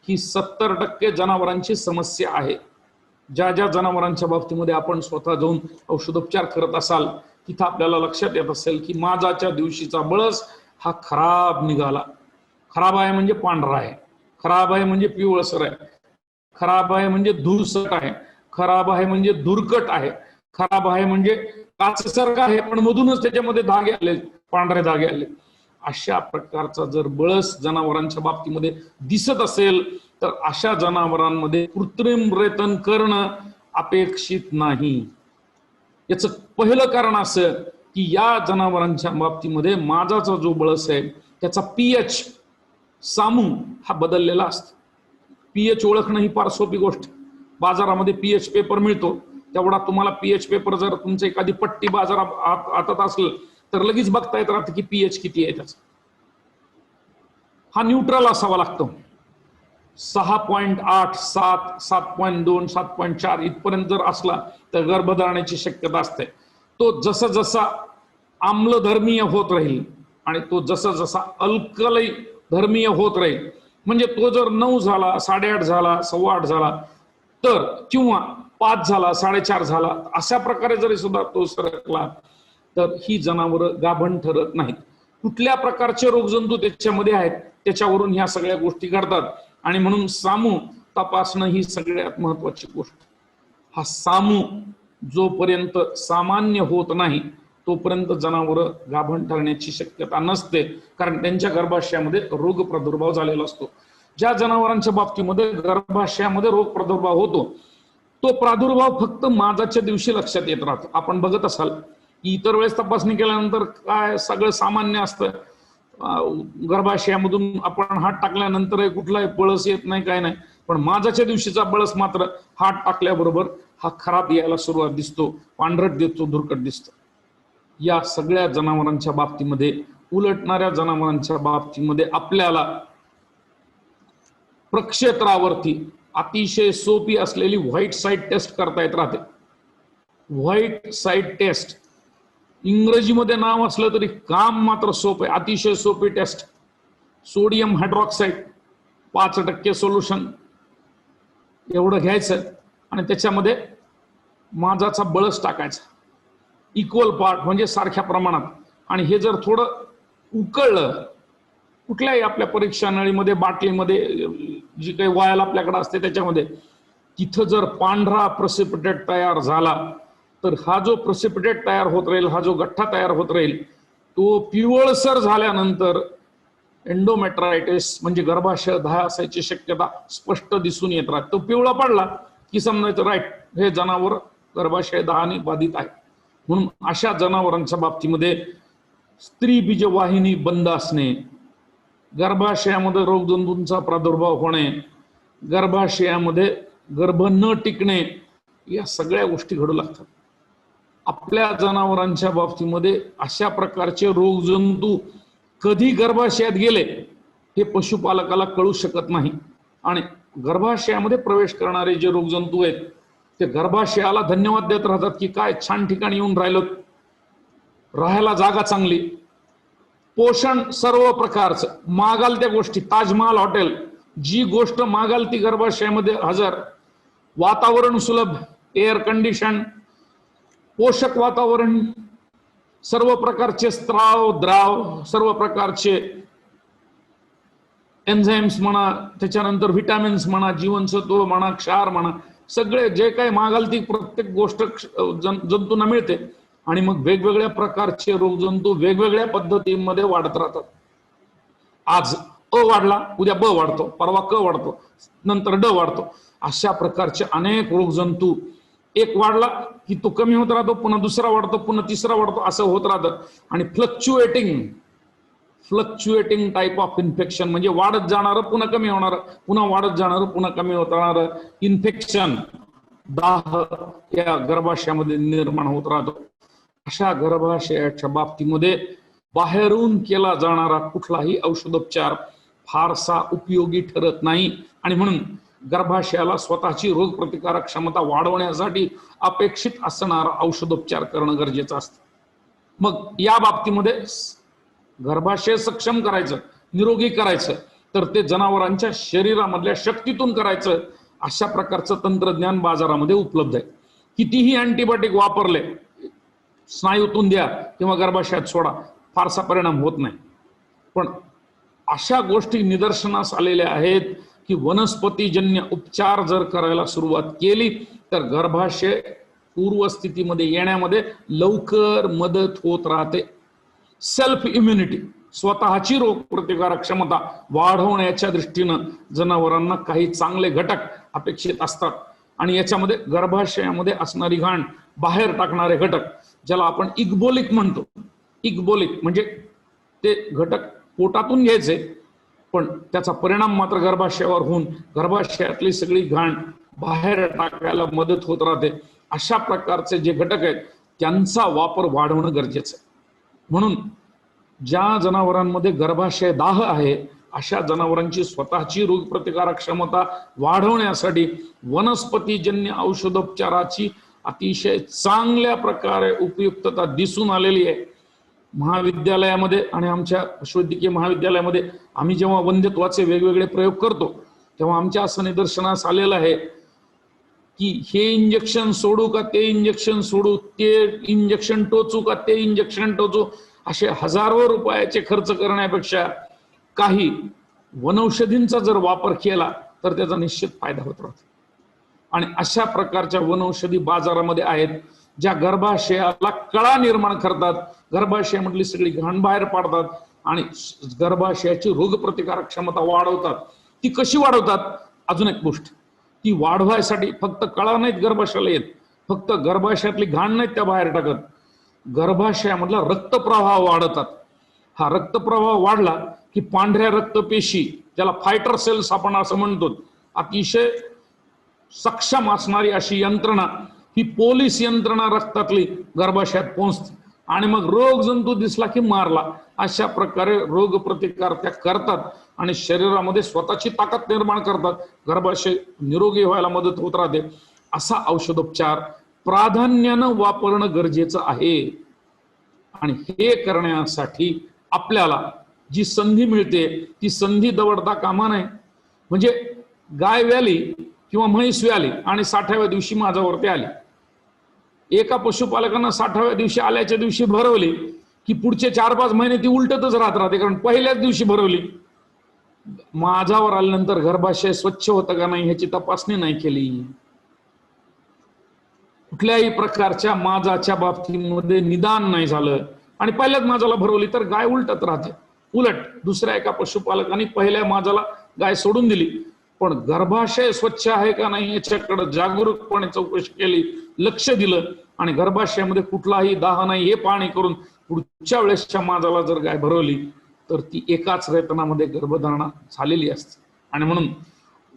ही 70% जनावरांची समस्या आहे. ज्या ज्या जनावरांच्या बाबतीमध्ये आपण स्वतः जाऊन औषधोपचार करत असाल तिथं आपल्याला लक्षात येत असेल की माजाच्या दिवशीचा बळस हा खराब निघाला. खराब आहे म्हणजे पांढरा आहे, खराब आहे म्हणजे पिवळसर आहे, खराब आहे म्हणजे धूसट आहे, खराब आहे म्हणजे धुरकट आहे, खराब आहे म्हणजे काचसारखा आहे पण मधूनच त्याच्यामध्ये धागे आले, पांढरे धागे आले. अशा प्रकारचा जर बळस जनावरांच्या बाबतीमध्ये दिसत असेल तर अशा जनावरांमध्ये कृत्रिम रेतन करणं अपेक्षित नाही. याचं पहिलं कारण असं की या जनावरांच्या बाबतीमध्ये माजाचा जो बळस आहे त्याचा पीएच सामू हा बदललेला असतो. पीएच ओळखणं ही फार सोपी गोष्ट. बाजारामध्ये पीएच पेपर मिळतो, तेवढा तुम्हाला पीएच पेपर जर तुमची एखादी पट्टी बाजारात हातात असलं तर लगेच बघता येत राहतं की पीएच किती आहे त्याचा. हा न्यूट्रल असावा लागतो. 6.8, 7, 7.2, 7.4 इथपर्यंत जर असला तर गर्भधारणेची शक्यता असते. तो जसा जसा आम्लधर्मीय होत राहील आणि तो जसा जसा अल्कली धर्मीय होत राहील, म्हणजे तो जर 9 झाला, 8.5 झाला, 8.25 झाला तर, किंवा 5 झाला, 4.5 झाला, अशा प्रकारे जरी सुद्धा तो सरकला तर ही जनावरं गाभण ठरत नाहीत. कुठल्या प्रकारचे रोगजंतू त्याच्यामध्ये आहेत त्याच्यावरून ह्या सगळ्या गोष्टी घडतात. आणि म्हणून सामू तपासणं ही सगळ्यात महत्वाची गोष्ट. हा सामू जोपर्यंत सामान्य होत नाही तोपर्यंत जनावरं गाभण ठरण्याची शक्यता नसते, कारण त्यांच्या गर्भाशयामध्ये रोग प्रादुर्भाव झालेला असतो. ज्या जनावरांच्या बाबतीमध्ये गर्भाशयामध्ये रोग प्रादुर्भाव होतो तो प्रादुर्भाव फक्त माजाच्या दिवशी लक्षात येत राहतो. आपण बघत असाल की इतर वेळेस तपासणी केल्यानंतर काय सगळं सामान्य असतं, गर्भाशयामधून आपण हात टाकल्यानंतर कुठलाही बळस येत नाही, काय नाही. पण माजाच्या दिवशीचा बळस मात्र हात टाकल्याबरोबर हा खराब यायला सुरुवात दिसतो, पांढरट दिसतो, धुरकट दिसतो. या सगळ्या जनावरांच्या बाबतीमध्ये, उलटणाऱ्या जनावरांच्या बाबतीमध्ये आपल्याला प्रक्षेत्रावरती अतिशय सोपी असलेली व्हाईट साईट टेस्ट करता येत राहते. व्हाईट साईट टेस्ट इंग्रजीमध्ये नाव असलं तरी काम मात्र सोपं आहे. अतिशय सोपी टेस्ट. सोडियम हायड्रॉक्साईड 5% सोल्युशन एवढं घ्यायचं आणि त्याच्यामध्ये माजाचा बळस टाकायचा. इक्वल पार्ट म्हणजे सारख्या प्रमाणात. आणि हे जर थोडं उकळलं, कुठल्याही आपल्या परीक्षा नळीमध्ये, बाटलीमध्ये, जी काही वायल आपल्याकडे असते त्याच्यामध्ये, तिथं जर पांढरा प्रेसिपिटेट तयार झाला तर हा जो प्रेसिपिटेट तयार होत राहील, हा जो गठ्ठा तयार होत राहील, तो पिवळसर झाल्यानंतर एंडोमेट्रायटिस म्हणजे गर्भाशय दाह असायची शक्यता स्पष्ट दिसून येत राहते. तो पिवळा पडला की समजायचं राईट, हे जनावर गर्भाशय दाहाने बाधित आहे. म्हणून अशा जनावरांच्या बाबतीमध्ये स्त्री बीजवाहिनी बंद असणे, गर्भाशयामध्ये रोगजंतूंचा प्रादुर्भाव होणे, गर्भाशयामध्ये गर्भ न टिकणे, या सगळ्या गोष्टी घडू लागतात. आपल्या जनावरांच्या बाबतीमध्ये अशा प्रकारचे रोगजंतू कधी गर्भाशयात गेले हे पशुपालकाला कळू शकत नाही. आणि गर्भाशयामध्ये प्रवेश करणारे जे रोगजंतू आहेत ते गर्भाशयाला धन्यवाद देत राहतात की काय छान ठिकाणी येऊन राहिलो, राहायला जागा चांगली, पोषण सर्व प्रकारचं, मागाल त्या गोष्टी, ताजमहाल हॉटेल, जी गोष्ट मागाल ती गर्भाशयामध्ये हजर, वातावरण सुलभ, एअर कंडिशन, पोषक वातावरण, सर्व प्रकारचे स्त्राव द्राव, सर्व प्रकारचे एन्झाइम्स म्हणा, त्याच्यानंतर व्हिटॅमिन्स म्हणा, जीवनसत्व म्हणा, क्षार म्हणा, सगळे जे काही मागाल ती प्रत्येक गोष्ट जंतूंना मिळते. आणि मग वेगवेगळ्या प्रकारचे रोगजंतू वेगवेगळ्या पद्धतीमध्ये वाढत राहतात. आज अ वाढला, उद्या ब वाढतो, परवा क वाढतो, नंतर ड वाढतो. अशा प्रकारचे अनेक रोगजंतू, एक वाढला की तो कमी होत राहतो, पुन्हा दुसरा वाढतो, पुन्हा तिसरा वाढतो, असं होत राहतं. आणि फ्लक्च्युएटिंग टाइप ऑफ इन्फेक्शन म्हणजे वाढत जाणारं पुन्हा कमी होणार, पुन्हा वाढत जाणारं पुन्हा कमी होणार इन्फेक्शन, दाह या गर्भाशयामध्ये निर्माण होत राहतो. अशा गर्भाशयाच्या बाबतीमध्ये बाहेरून केला जाणारा कुठलाही औषधोपचार फारसा उपयोगी ठरत नाही. आणि म्हणून गर्भाशयाला स्वतःची रोगप्रतिकारक क्षमता वाढवण्यासाठी अपेक्षित असणारा औषधोपचार करणं गरजेचं असतं. मग या बाबतीमध्ये गर्भाशय सक्षम करायचं, निरोगी करायचं, तर ते जनावरांच्या शरीरामधल्या शक्तीतून करायचं. अशा प्रकारचं तंत्रज्ञान बाजारामध्ये उपलब्ध आहे. कितीही अँटीबायोटिक वापरले, स्नायूतून द्या किंवा गर्भाशयात सोडा, फारसा परिणाम होत नाही. पण अशा गोष्टी निदर्शनास आलेल्या आहेत की वनस्पतीजन्य उपचार जर करायला सुरुवात केली तर गर्भाशय पूर्वस्थितीमध्ये येण्यामध्ये लवकर मदत होत राहते. सेल्फ इम्युनिटी, स्वतःची रोगप्रतिकारक क्षमता वाढवण्याच्या दृष्टीनं जनावरांना काही चांगले घटक अपेक्षित असतात. आणि याच्यामध्ये गर्भाशयामध्ये असणारी घाण बाहेर टाकणारे घटक, ज्याला आपण इग्बोलिक म्हणतो, इग्बोलिक म्हणजे ते घटक पोटातून घ्यायचे पण त्याचा परिणाम मात्र गर्भाशयावर होऊन गर्भाशयातली सगळी घाण बाहेर टाकायला मदत होत राहते. अशा प्रकारचे जे घटक आहेत त्यांचा वापर वाढवणं गरजेचं आहे. म्हणून ज्या जनावरांमध्ये गर्भाशय दाह आहे अशा जनावरांची स्वतःची रोगप्रतिकारक क्षमता वाढवण्यासाठी वनस्पतीजन्य औषधोपचाराची अतिशय चांगल्या प्रकारे उपयुक्तता दिसून आलेली आहे. महाविद्यालयामध्ये आणि आमच्या पशुवैद्यकीय महाविद्यालयामध्ये आम्ही जेव्हा वंध्यत्वाचे वेगवेगळे प्रयोग करतो तेव्हा आमच्या असं निदर्शनास आलेलं आहे की हे इंजेक्शन सोडू का ते इंजेक्शन सोडू, ते इंजेक्शन टोचू का ते इंजेक्शन टोचू, असे हजारो रुपयाचे खर्च करण्यापेक्षा काही वनौषधींचा जर वापर केला तर त्याचा निश्चित फायदा होत राहतो. आणि अशा प्रकारच्या वनौषधी बाजारामध्ये आहेत ज्या गर्भाशयाला कळा निर्माण करतात, गर्भाशयामधली सगळी घाण बाहेर पाडतात आणि गर्भाशयाची रोगप्रतिकारक क्षमता वाढवतात. ती कशी वाढवतात? अजून एक गोष्ट, ती वाढवायसाठी फक्त कळा नाहीत गर्भाशयाला येत, फक्त गर्भाशयातली घाण नाहीत त्या बाहेर टाकत, गर्भाशयामधला रक्तप्रवाह वाढवतात. हा रक्तप्रवाह वाढला की पांढऱ्या रक्तपेशी, ज्याला फायटर सेल्स आपण असं म्हणतो, अतिशय सक्षम असणारी अशी यंत्रणा, ही पोलीस यंत्रणा रक्तातली गर्भाशयात पोहोचते आणि मग रोग जंतू दिसला की मारला. अशा प्रकारे रोग प्रतिकार त्या करतात आणि शरीरामध्ये स्वतःची ताकद निर्माण करतात, गर्भाशय निरोगी व्हायला मदत होत राहते. असा औषधोपचार प्राधान्यानं वापरणं गरजेचं आहे. आणि हे करण्यासाठी आपल्याला जी संधी मिळते ती संधी दवडता कामा नये. म्हणजे गाय व्याली किंवा म्हैस व्याली आणि 60व्या दिवशी माझ्यावरती आली, एका पशुपालकांना 60व्या दिवशी आल्याच्या दिवशी भरवली की पुढचे 4-5 महिने ती उलटतच राहते, कारण पहिल्याच दिवशी भरवली. माझावर आल्यानंतर गर्भाशय स्वच्छ होतं का नाही ह्याची तपासणी नाही केली. कुठल्याही प्रकारच्या माझाच्या बाबतीमध्ये निदान नाही झालं आणि पहिल्याच माझाला भरवली तर गाय उलटत राहते. उलट दुसऱ्या एका पशुपालकाने पहिल्या माझाला गाय सोडून दिली, पण गर्भाशय स्वच्छ आहे का नाही याच्याकडे जागरूकपणे चौकशी केली, लक्ष दिलं आणि गर्भाशयामध्ये कुठलाही दाह नाही हे पाहणी करून पुढच्या वेळेसच्या माझाला जर गाय भरवली तर ती एकाच वेतनामध्ये गर्भधारणा झालेली असते. आणि म्हणून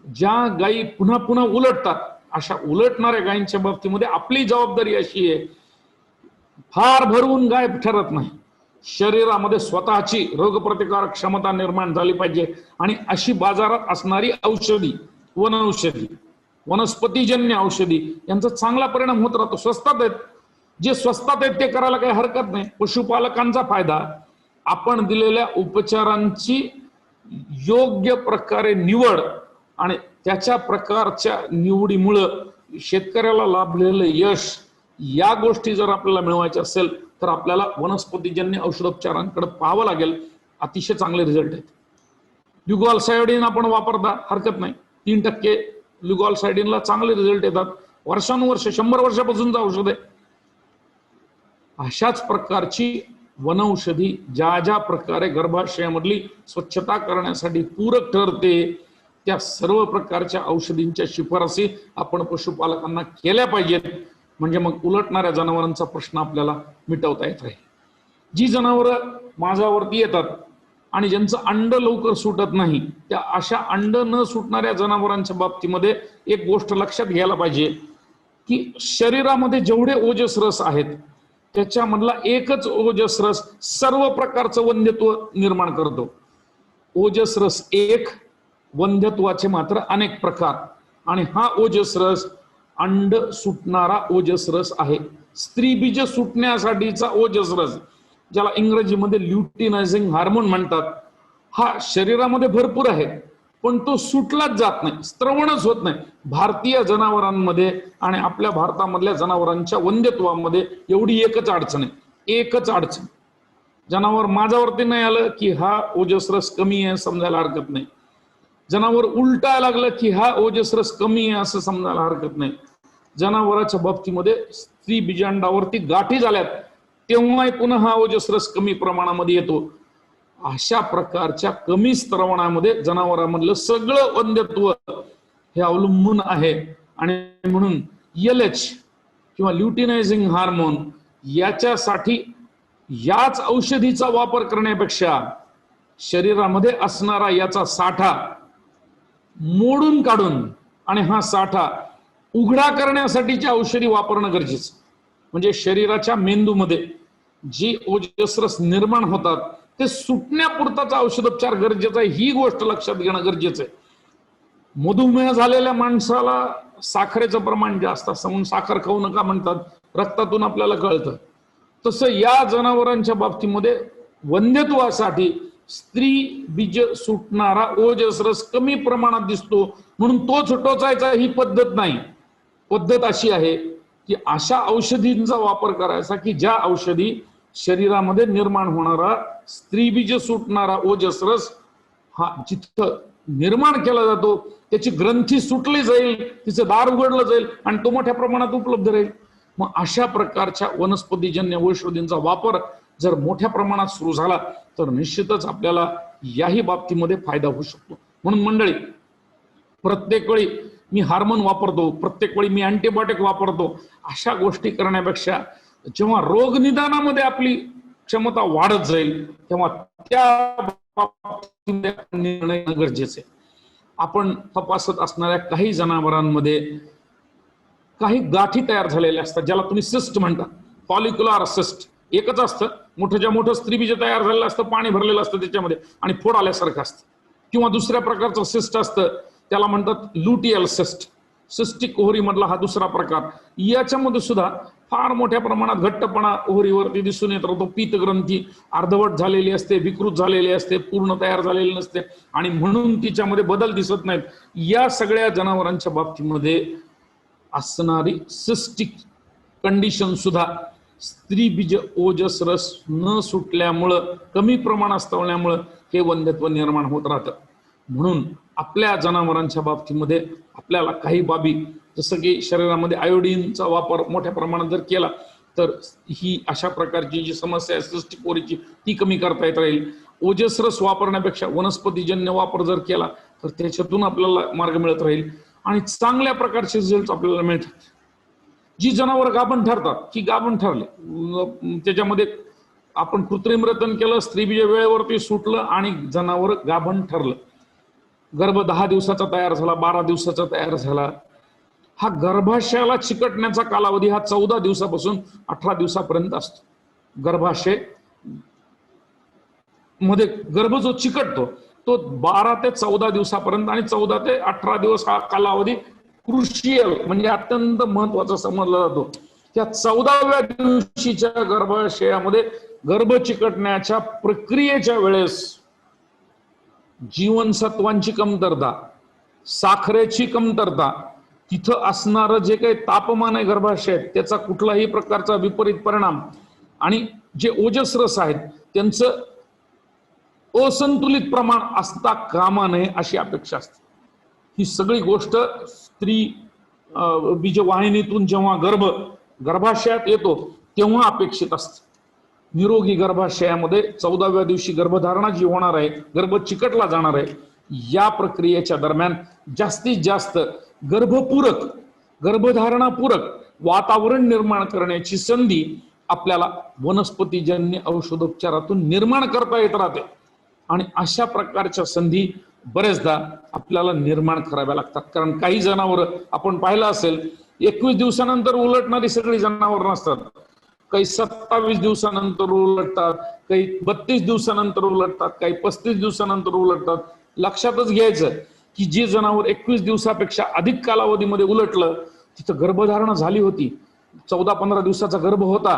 ज्या गायी पुन्हा पुन्हा उलटतात अशा उलटणाऱ्या गायींच्या बाबतीमध्ये आपली जबाबदारी अशी आहे, फार भरवून गाय ठरत नाही, शरीरामध्ये स्वतःची रोगप्रतिकारक क्षमता निर्माण झाली पाहिजे आणि अशी बाजारात असणारी औषधी, वनौषधी, वनस्पतीजन्य औषधी यांचा चांगला परिणाम होत राहतो. स्वस्तात आहेत, जे स्वस्तात आहेत ते करायला काही हरकत नाही. पशुपालकांचा फायदा, आपण दिलेल्या उपचारांची योग्य प्रकारे निवड आणि त्याच्या प्रकारच्या निवडीमुळं शेतकऱ्याला लाभलेलं यश, या गोष्टी जर आपल्याला मिळवायच्या असेल तर आपल्याला वनस्पतीजन्य औषधोपचारांकडे पाहावं लागेल. अतिशय चांगले रिझल्ट आहेत. ल्युगॉलसायडिन आपण वापरता हरकत नाही, 3% ल्युगॉलसायडिनला चांगले रिझल्ट येतात. वर्षानुवर्ष 100 वर्षापासूनचं औषध आहे. अशाच प्रकारची वनौषधी ज्या ज्या प्रकारे गर्भाशयामधली स्वच्छता करण्यासाठी पूरक ठरते त्या सर्व प्रकारच्या औषधींच्या शिफारसी आपण पशुपालकांना केल्या पाहिजेत, म्हणजे मग उलटणाऱ्या जनावरांचा प्रश्न आपल्याला मिटवता येत राहील. जी जनावरं माझ्यावरती येतात आणि ज्यांचं अंड लवकर सुटत नाही त्या अशा अंड न सुटणाऱ्या जनावरांच्या बाबतीमध्ये एक गोष्ट लक्षात घ्यायला पाहिजे की शरीरामध्ये जेवढे ओजस रस आहेत त्याच्यामधला एकच ओजस रस सर्व प्रकारचं वंध्यत्व निर्माण करतो. ओजस रस एक, वंध्यत्वाचे मात्र अनेक प्रकार, आणि हा ओजस रस अंड सुटणारा ओजस रस आहे. स्त्रीबीज सुटण्यासाठीचा ओजस रस, ज्याला इंग्रजीमध्ये ल्युटिनायझिंग हार्मोन म्हणतात, हा शरीरामध्ये भरपूर आहे पण तो सुटलाच जात नाही, स्त्रवणच होत नाही. भारतीय जनावरांमध्ये आणि आपल्या भारतामधल्या जनावरांच्या वंध्यत्वामध्ये एवढी एकच अडचण आहे, एकच अडचण. जनावर माझ्यावरती नाही आलं की हा ओजस रस कमी आहे समजायला हरकत नाही. जनावर उलटायला लागलं की हा ओजस रस कमी आहे असं समजायला हरकत नाही. जनावराच्या बाबतीमध्ये स्त्री बीजांडावरती गाठी झाल्यात तेव्हा पुन्हा हा ओजस रस कमी प्रमाणामध्ये येतो. अशा प्रकारच्या कमी स्त्रवणामध्ये जनावरांमधलं सगळं वंध्यत्व हे अवलंबून आहे. आणि म्हणून LH किंवा ल्युटिनायझिंग हार्मोन याच्यासाठी याच औषधीचा वापर करण्यापेक्षा शरीरामध्ये असणारा याचा साठा मोडून काढून आणि हा साठा उघडा करण्यासाठीची औषधी वापरणं गरजेचं. म्हणजे शरीराच्या मेंदूमध्ये जी ओजसरस निर्माण होतात ते सुटण्यापुरताचा औषधोपचार गरजेचा आहे, ही गोष्ट लक्षात घेणं गरजेचं आहे. मधुमेह झालेल्या माणसाला साखरेचं प्रमाण जास्त असतं म्हणून साखर खाऊ नका म्हणतात, रक्तातून आपल्याला कळतं. तसं या जनावरांच्या बाबतीमध्ये वंध्यत्वासाठी स्त्री बीज सुटणारा ओजसरस कमी प्रमाणात दिसतो म्हणून तोच टोचायचा ही पद्धत नाही. पद्धत अशी आहे की अशा औषधींचा वापर करायचा की ज्या औषधी शरीरामध्ये निर्माण होणारा स्त्रीबीज सुटणारा ओजसरस हा जिथं निर्माण केला जातो त्याची ग्रंथी सुटली जाईल, तिचं दार उघडलं जाईल आणि तो मोठ्या प्रमाणात उपलब्ध राहील. मग अशा प्रकारच्या वनस्पतीजन्य औषधींचा वापर जर मोठ्या प्रमाणात सुरू झाला तर निश्चितच आपल्याला याही बाबतीमध्ये फायदा होऊ शकतो. म्हणून मंडळी, प्रत्येक वेळी मी हार्मोन वापरतो, प्रत्येक वेळी मी अँटीबायोटिक वापरतो अशा गोष्टी करण्यापेक्षा जेव्हा रोग निदानामध्ये आपली क्षमता वाढत जाईल तेव्हा त्या बाबतीमध्ये निर्णय गरजेचे. आपण तपासत असणाऱ्या काही जनावरांमध्ये काही गाठी तयार झालेल्या असतात ज्याला तुम्ही सिस्ट म्हणता, फॉलिक्युलर सिस्ट. एकच असतं, मोठ्याच्या मोठं स्त्रीबीज तयार झालेलं असतं, पाणी भरलेलं असतं त्याच्यामध्ये आणि फोड आल्यासारखं असतं. किंवा दुसऱ्या प्रकारचं सिस्ट असतं त्याला म्हणतात लुटियल सिस्ट, सिस्टिक ओव्हरी मधला हा दुसरा प्रकार. याच्यामध्ये सुद्धा फार मोठ्या प्रमाणात घट्टपणा ओव्हरीवरती दिसून येत राहतो. पीतग्रंथी अर्धवट झालेली असते, विकृत झालेली असते, पूर्ण तयार झालेली नसते आणि म्हणून तिच्यामध्ये बदल दिसत नाहीत. या सगळ्या जनावरांच्या बाबतीमध्ये असणारी सिस्टिक कंडिशन सुद्धा स्त्रीबीज ओजस रस न सुटल्यामुळं, कमी प्रमाणात स्थळल्यामुळं हे वंध्यत्व निर्माण होत राहतं. म्हणून आपल्या जनावरांच्या बाबतीमध्ये आपल्याला काही बाबी, जसं की शरीरामध्ये आयोडीनचा वापर मोठ्या प्रमाणात जर केला तर ही अशा प्रकारची जी समस्या आहे सृष्टीपोरीची ती कमी करता येत राहील. ओजसरस वापरण्यापेक्षा वनस्पतीजन्य वापर जर केला तर त्याच्यातून आपल्याला मार्ग मिळत राहील आणि चांगल्या प्रकारचे रिझल्ट आपल्याला मिळतात. जी जनावर गाभण ठरतात की गाभण ठरले, त्याच्यामध्ये आपण कृत्रिम रतन केलं, स्त्रीबीज वेळेवरती सुटलं आणि जनावर गाभण ठरलं, गर्भ 10 दिवसाचा तयार झाला, 12 दिवसाचा तयार झाला, हा गर्भाशयाला चिकटण्याचा कालावधी हा 14 दिवसापासून 18 दिवसापर्यंत असतो. गर्भाशय मध्ये गर्भ जो चिकटतो तो 12 ते 14 दिवसापर्यंत आणि 14 ते 18 दिवस हा कालावधी क्रुशियल म्हणजे अत्यंत महत्वाचा समजला जातो. त्या 14व्या दिवशीच्या गर्भाशयामध्ये गर्भ चिकटण्याच्या प्रक्रियेच्या वेळेस जीवनसत्वांची कमतरता, साखरेची कमतरता, तिथं असणारं जे काही तापमान आहे गर्भाशयात त्याचा कुठलाही प्रकारचा विपरीत परिणाम आणि जे ओजसरस आहेत त्यांचं असंतुलित प्रमाण असता कामा नये अशी अपेक्षा असते. ही सगळी गोष्ट स्त्री बीजवाहिनीतून जेव्हा गर्भाशयात येतो तेव्हा अपेक्षित असते. निरोगी गर्भाशयामध्ये 14व्या दिवशी गर्भधारणा जी होणार आहे, गर्भ चिकटला जाणार आहे, या प्रक्रियेच्या दरम्यान जास्तीत जास्त गर्भपूरक, गर्भधारणापूरक वातावरण निर्माण करण्याची संधी आपल्याला वनस्पतीजन्य औषधोपचारातून निर्माण करता येत राहते. आणि अशा प्रकारच्या संधी बरेचदा आपल्याला निर्माण कराव्या लागतात. कारण काही जनावर आपण पाहिलं असेल 21 दिवसानंतर उलटणारी सगळी जनावर नसतात, काही 27 दिवसानंतर उलटतात, काही 32 दिवसानंतर उलटतात, काही 35 दिवसानंतर उलटतात. लक्षातच घ्यायचं की जे जनावर 21 दिवसापेक्षा अधिक कालावधीमध्ये उलटलं तिथं गर्भधारणा झाली होती, 14-15 दिवसाचा गर्भ होता,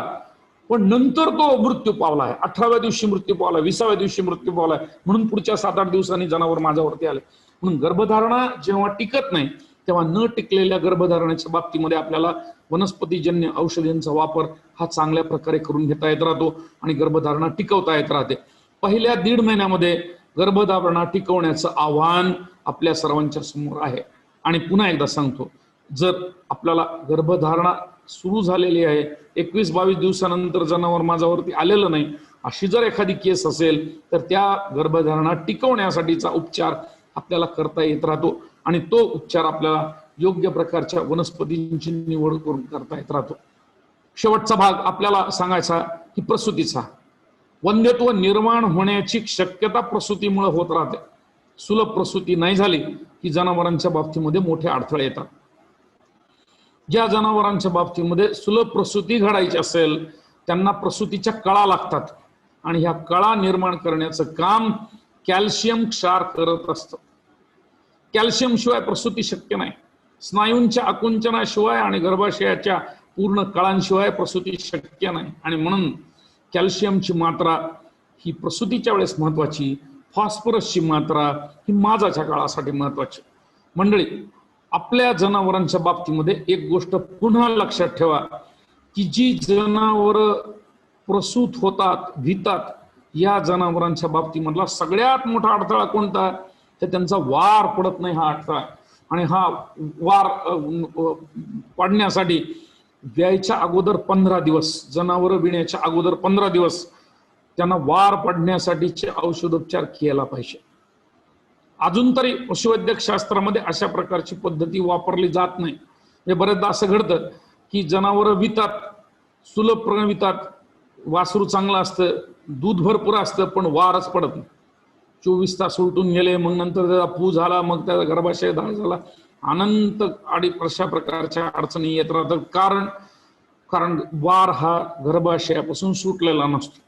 पण नंतर तो मृत्यू पावलाय, 18व्या दिवशी मृत्यू पावलाय, 20व्या दिवशी मृत्यू पावलाय, म्हणून पुढच्या 7-8 दिवसांनी जनावर माझ्यावरती आले. म्हणून गर्भधारणा जेव्हा टिकत नाही तेव्हा न टिकलेल्या गर्भधारणाच्या बाबतीमध्ये आपल्याला वनस्पतीजन्य औषधींचा वापर हा चांगल्या प्रकारे करून घेता येत राहतो आणि गर्भधारणा टिकवता येत राहते. पहिल्या 1.5 महिन्यामध्ये गर्भधारणा टिकवण्याचं आव्हान आपल्या सर्वांच्या समोर आहे. आणि पुन्हा एकदा सांगतो, जर आपल्याला गर्भधारणा सुरू झालेली आहे, 21-22 दिवसानंतर जनावर माझ्यावरती आलेलं नाही, अशी जर एखादी केस असेल तर त्या गर्भधारणा टिकवण्यासाठीचा उपचार आपल्याला करता येत राहतो आणि तो उपचार आपल्याला योग्य प्रकारच्या वनस्पतींची निवड करून करता येत राहतो. शेवटचा भाग आपल्याला सांगायचा की प्रसूतीचा. वंध्यत्व निर्माण होण्याची शक्यता प्रसूतीमुळे होत राहते. सुलभ प्रसूती नाही झाली की जनावरांच्या बाबतीमध्ये मोठे अडथळे येतात. ज्या जनावरांच्या बाबतीमध्ये सुलभ प्रसूती घडायची असेल त्यांना प्रसूतीच्या कळा लागतात आणि ह्या कळा निर्माण करण्याचं काम कॅल्शियम क्षार करत असतं. कॅल्शियम शिवाय प्रसूती शक्य नाही. स्नायूंच्या आकुंचनाशिवाय आणि गर्भाशयाच्या पूर्ण कळांशिवाय प्रसूती शक्य नाही आणि म्हणून कॅल्शियमची मात्रा ही प्रसूतीच्या वेळेस महत्वाची, फॉस्फरसची मात्रा ही माजाच्या काळासाठी महत्वाची. मंडळी, आपल्या जनावरांच्या बाबतीमध्ये एक गोष्ट पुन्हा लक्षात ठेवा की जी जनावर प्रसूत होतात, भितात, या जनावरांच्या बाबतीमधला सगळ्यात मोठा अडथळा कोणता, तर त्यांचा वार पडत नाही हा अडथळा. आणि हा वार पडण्यासाठी व्यायच्या अगोदर 15 दिवस, जनावर विण्याच्या अगोदर 15 दिवस त्यांना वार पडण्यासाठीचे औषधोपचार केला पाहिजे. अजून तरी पशुवैद्यक शास्त्रामध्ये अशा प्रकारची पद्धती वापरली जात नाही. हे बरेचदा असं घडतं की जनावर वितात, सुलभपणे वितात, वासरू चांगलं असतं, दूध भरपूर असतं, पण वारच पडत नाही. 24 तास उलटून गेले, मग नंतर त्याचा पू झाला, मग त्याचा गर्भाशय दाळ झाला, अनंत आणि अशा प्रकारच्या अडचणी येत राहतात. कारण वार हा गर्भाशयापासून सुटलेला नसतो.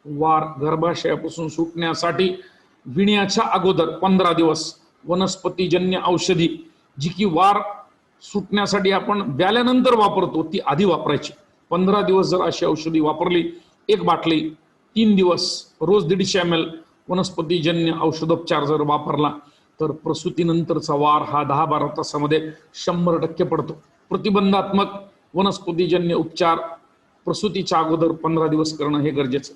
वार गर्भाशयापासून सुटण्यासाठी विण्याच्या अगोदर 15 दिवस वनस्पतीजन्य औषधी, जी की वार सुटण्यासाठी आपण व्याल्यानंतर वापरतो ती आधी वापरायची. 15 दिवस जर अशी औषधी वापरली, एक बाटली 3 दिवस, रोज 150 ml वनस्पतीजन्य औषधोपचार जर वापरला तर प्रसूतीनंतरचा वार हा 10-12 तासामध्ये 100% पडतो. प्रतिबंधात्मक वनस्पतीजन्य उपचार प्रसूतीच्या अगोदर 15 दिवस करणं हे गरजेचं.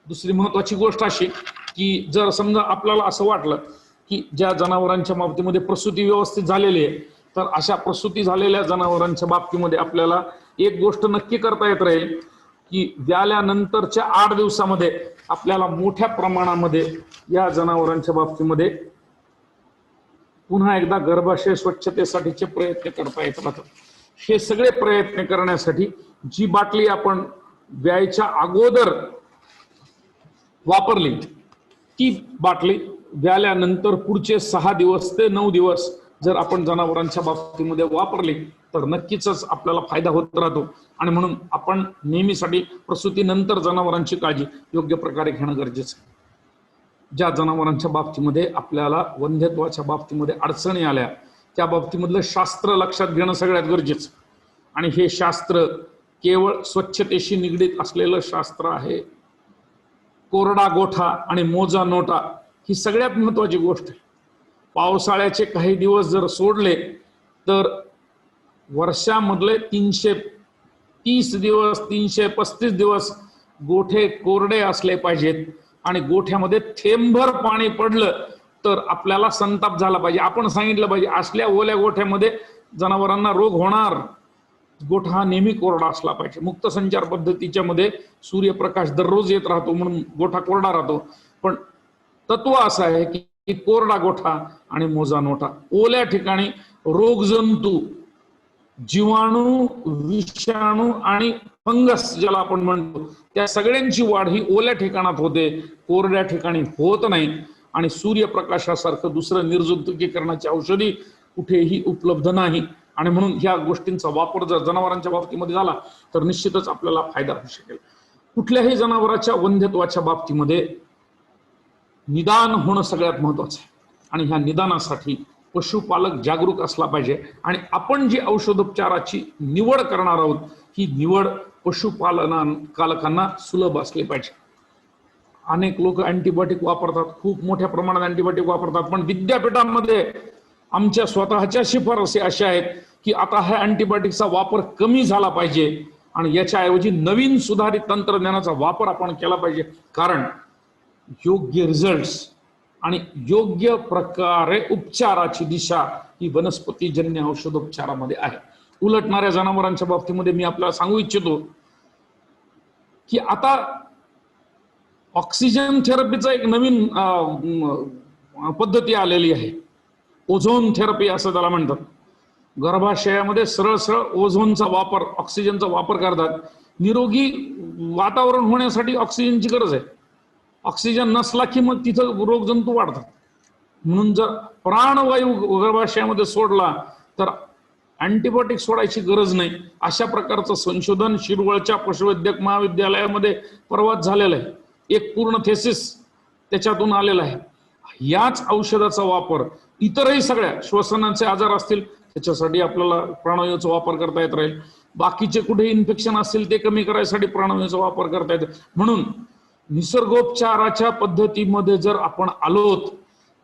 दुसरी महत्वाची गोष्ट अशी की जर समजा आपल्याला असं वाटलं की ज्या जनावरांच्या बाबतीमध्ये प्रसूती व्यवस्थित झालेली आहे, तर अशा प्रसूती झालेल्या जनावरांच्या बाबतीमध्ये आपल्याला एक गोष्ट नक्की करता येत राहील की व्याल्यानंतरच्या 8 दिवसामध्ये आपल्याला मोठ्या प्रमाणामध्ये या जनावरांच्या बाबतीमध्ये पुन्हा एकदा गर्भाशय स्वच्छतेसाठीचे प्रयत्न करता येत राहतात. हे सगळे प्रयत्न करण्यासाठी जी बाटली आपण व्यायच्या अगोदर वापरली, ती बाटली व्याल्यानंतर पुढचे 6 दिवस ते 9 दिवस जर आपण जनावरांच्या बाबतीमध्ये वापरली तर नक्कीच आपल्याला फायदा होत राहतो. आणि म्हणून आपण नेहमीसाठी प्रसूतीनंतर जनावरांची काळजी योग्य प्रकारे घेणं गरजेचं आहे. ज्या जनावरांच्या बाबतीमध्ये आपल्याला वंध्यत्वाच्या बाबतीमध्ये अडचणी आल्या त्या बाबतीमधलं शास्त्र लक्षात घेणं सगळ्यात गरजेचं. आणि हे शास्त्र केवळ स्वच्छतेशी निगडीत असलेलं शास्त्र आहे. कोरडा गोठा आणि मोजा नोटा ही सगळ्यात महत्वाची गोष्ट आहे. पावसाळ्याचे काही दिवस जर सोडले तर वर्षामधले 330 दिवस 335 दिवस गोठे कोरडे असले पाहिजेत. आणि गोठ्यामध्ये थेंबभर पाणी पडलं तर आपल्याला संताप झाला पाहिजे. आपण सांगितलं पाहिजे असल्या ओल्या गोठ्यामध्ये जनावरांना रोग होणार. गोठा हा नेहमी कोरडा असला पाहिजे. मुक्त संचार पद्धतीच्या मध्ये सूर्यप्रकाश दररोज येत राहतो म्हणून गोठा कोरडा राहतो. पण तत्व असं आहे की कोरडा गोठा आणि मोजा नोटा. ओल्या ठिकाणी रोगजंतू, जीवाणू, विषाणू आणि फंगस ज्याला आपण म्हणतो त्या सगळ्यांची वाढ ही ओल्या ठिकाणात होते, कोरड्या ठिकाणी होत नाही. आणि सूर्यप्रकाशासारखं दुसरं निर्जंतुकीकरणाची औषधी कुठेही उपलब्ध नाही. आणि म्हणून ह्या गोष्टींचा वापर जर जनावरांच्या बाबतीमध्ये झाला तर निश्चितच आपल्याला फायदा होऊ शकेल. कुठल्याही जनावराच्या वंध्यत्वाच्या बाबतीमध्ये निदान होणं सगळ्यात महत्वाचं आहे. आणि ह्या निदानासाठी पशुपालक जागरूक असला पाहिजे. आणि आपण जी औषधोपचाराची निवड करणार आहोत ही निवड पशुपालकांना सुलभ असली पाहिजे. अनेक लोक अँटीबायोटिक वापरतात, खूप मोठ्या प्रमाणात अँटीबायोटिक वापरतात. पण विद्यापीठामध्ये आमच्या स्वतःच्या शिफारसी अशा आहेत की आता ह्या अँटीबायोटिकचा वापर कमी झाला पाहिजे आणि याच्याऐवजी नवीन सुधारित तंत्रज्ञानाचा वापर आपण केला पाहिजे. कारण योग्य रिझल्ट्स आणि योग्य प्रकारे उपचाराची दिशा ही वनस्पतीजन्य औषधोपचारामध्ये आहे. उलटणाऱ्या जनावरांच्या बाबतीमध्ये मी आपल्याला सांगू इच्छितो की आता ऑक्सिजन थेरपीचा एक नवीन पद्धती आलेली आहे. ओझोन थेरपी असं त्याला म्हणतात. गर्भाशयामध्ये सरळ सरळ ओझोनचा वापर, ऑक्सिजनचा वापर करतात. निरोगी वातावरण होण्यासाठी ऑक्सिजनची गरज आहे. ऑक्सिजन नसला की मग तिथं रोगजंतू वाढतात. म्हणून जर प्राणवायू गर्भाशयामध्ये सोडला तर अँटीबायोटिक सोडायची गरज नाही. अशा प्रकारचं संशोधन शिरवळच्या पशुवैद्यक महाविद्यालयामध्ये परवाच झालेलं आहे. एक पूर्ण थेसिस त्याच्यातून आलेला आहे. याच औषधाचा वापर इतरही सगळ्या श्वसनाचे आजार असतील त्याच्यासाठी आपल्याला प्राणवायूचा वापर करता येत राहील. बाकीचे कुठे इन्फेक्शन असतील ते कमी करायसाठी प्राणवायूचा वापर करता येतो. म्हणून निसर्गोपचाराच्या पद्धतीमध्ये जर आपण आलोत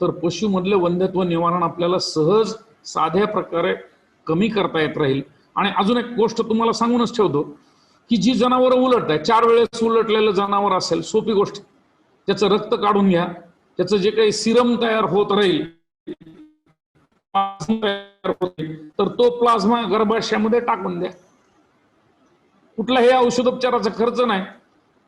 तर पशुमधले वंध्यत्व निवारण आपल्याला सहज साध्या प्रकारे कमी करता येत राहील. आणि अजून एक गोष्ट तुम्हाला सांगूनच ठेवतो की जी जनावरं उलट आहे, 4 वेळेस उलटलेलं जनावर असेल, सोपी गोष्ट, त्याचं रक्त काढून घ्या. त्याचं जे काही सिरम तयार होत राहील तर तो प्लाझ्मा गर्भाशयामध्ये टाकून द्या. कुठलाही औषधोपचाराचा खर्च नाही.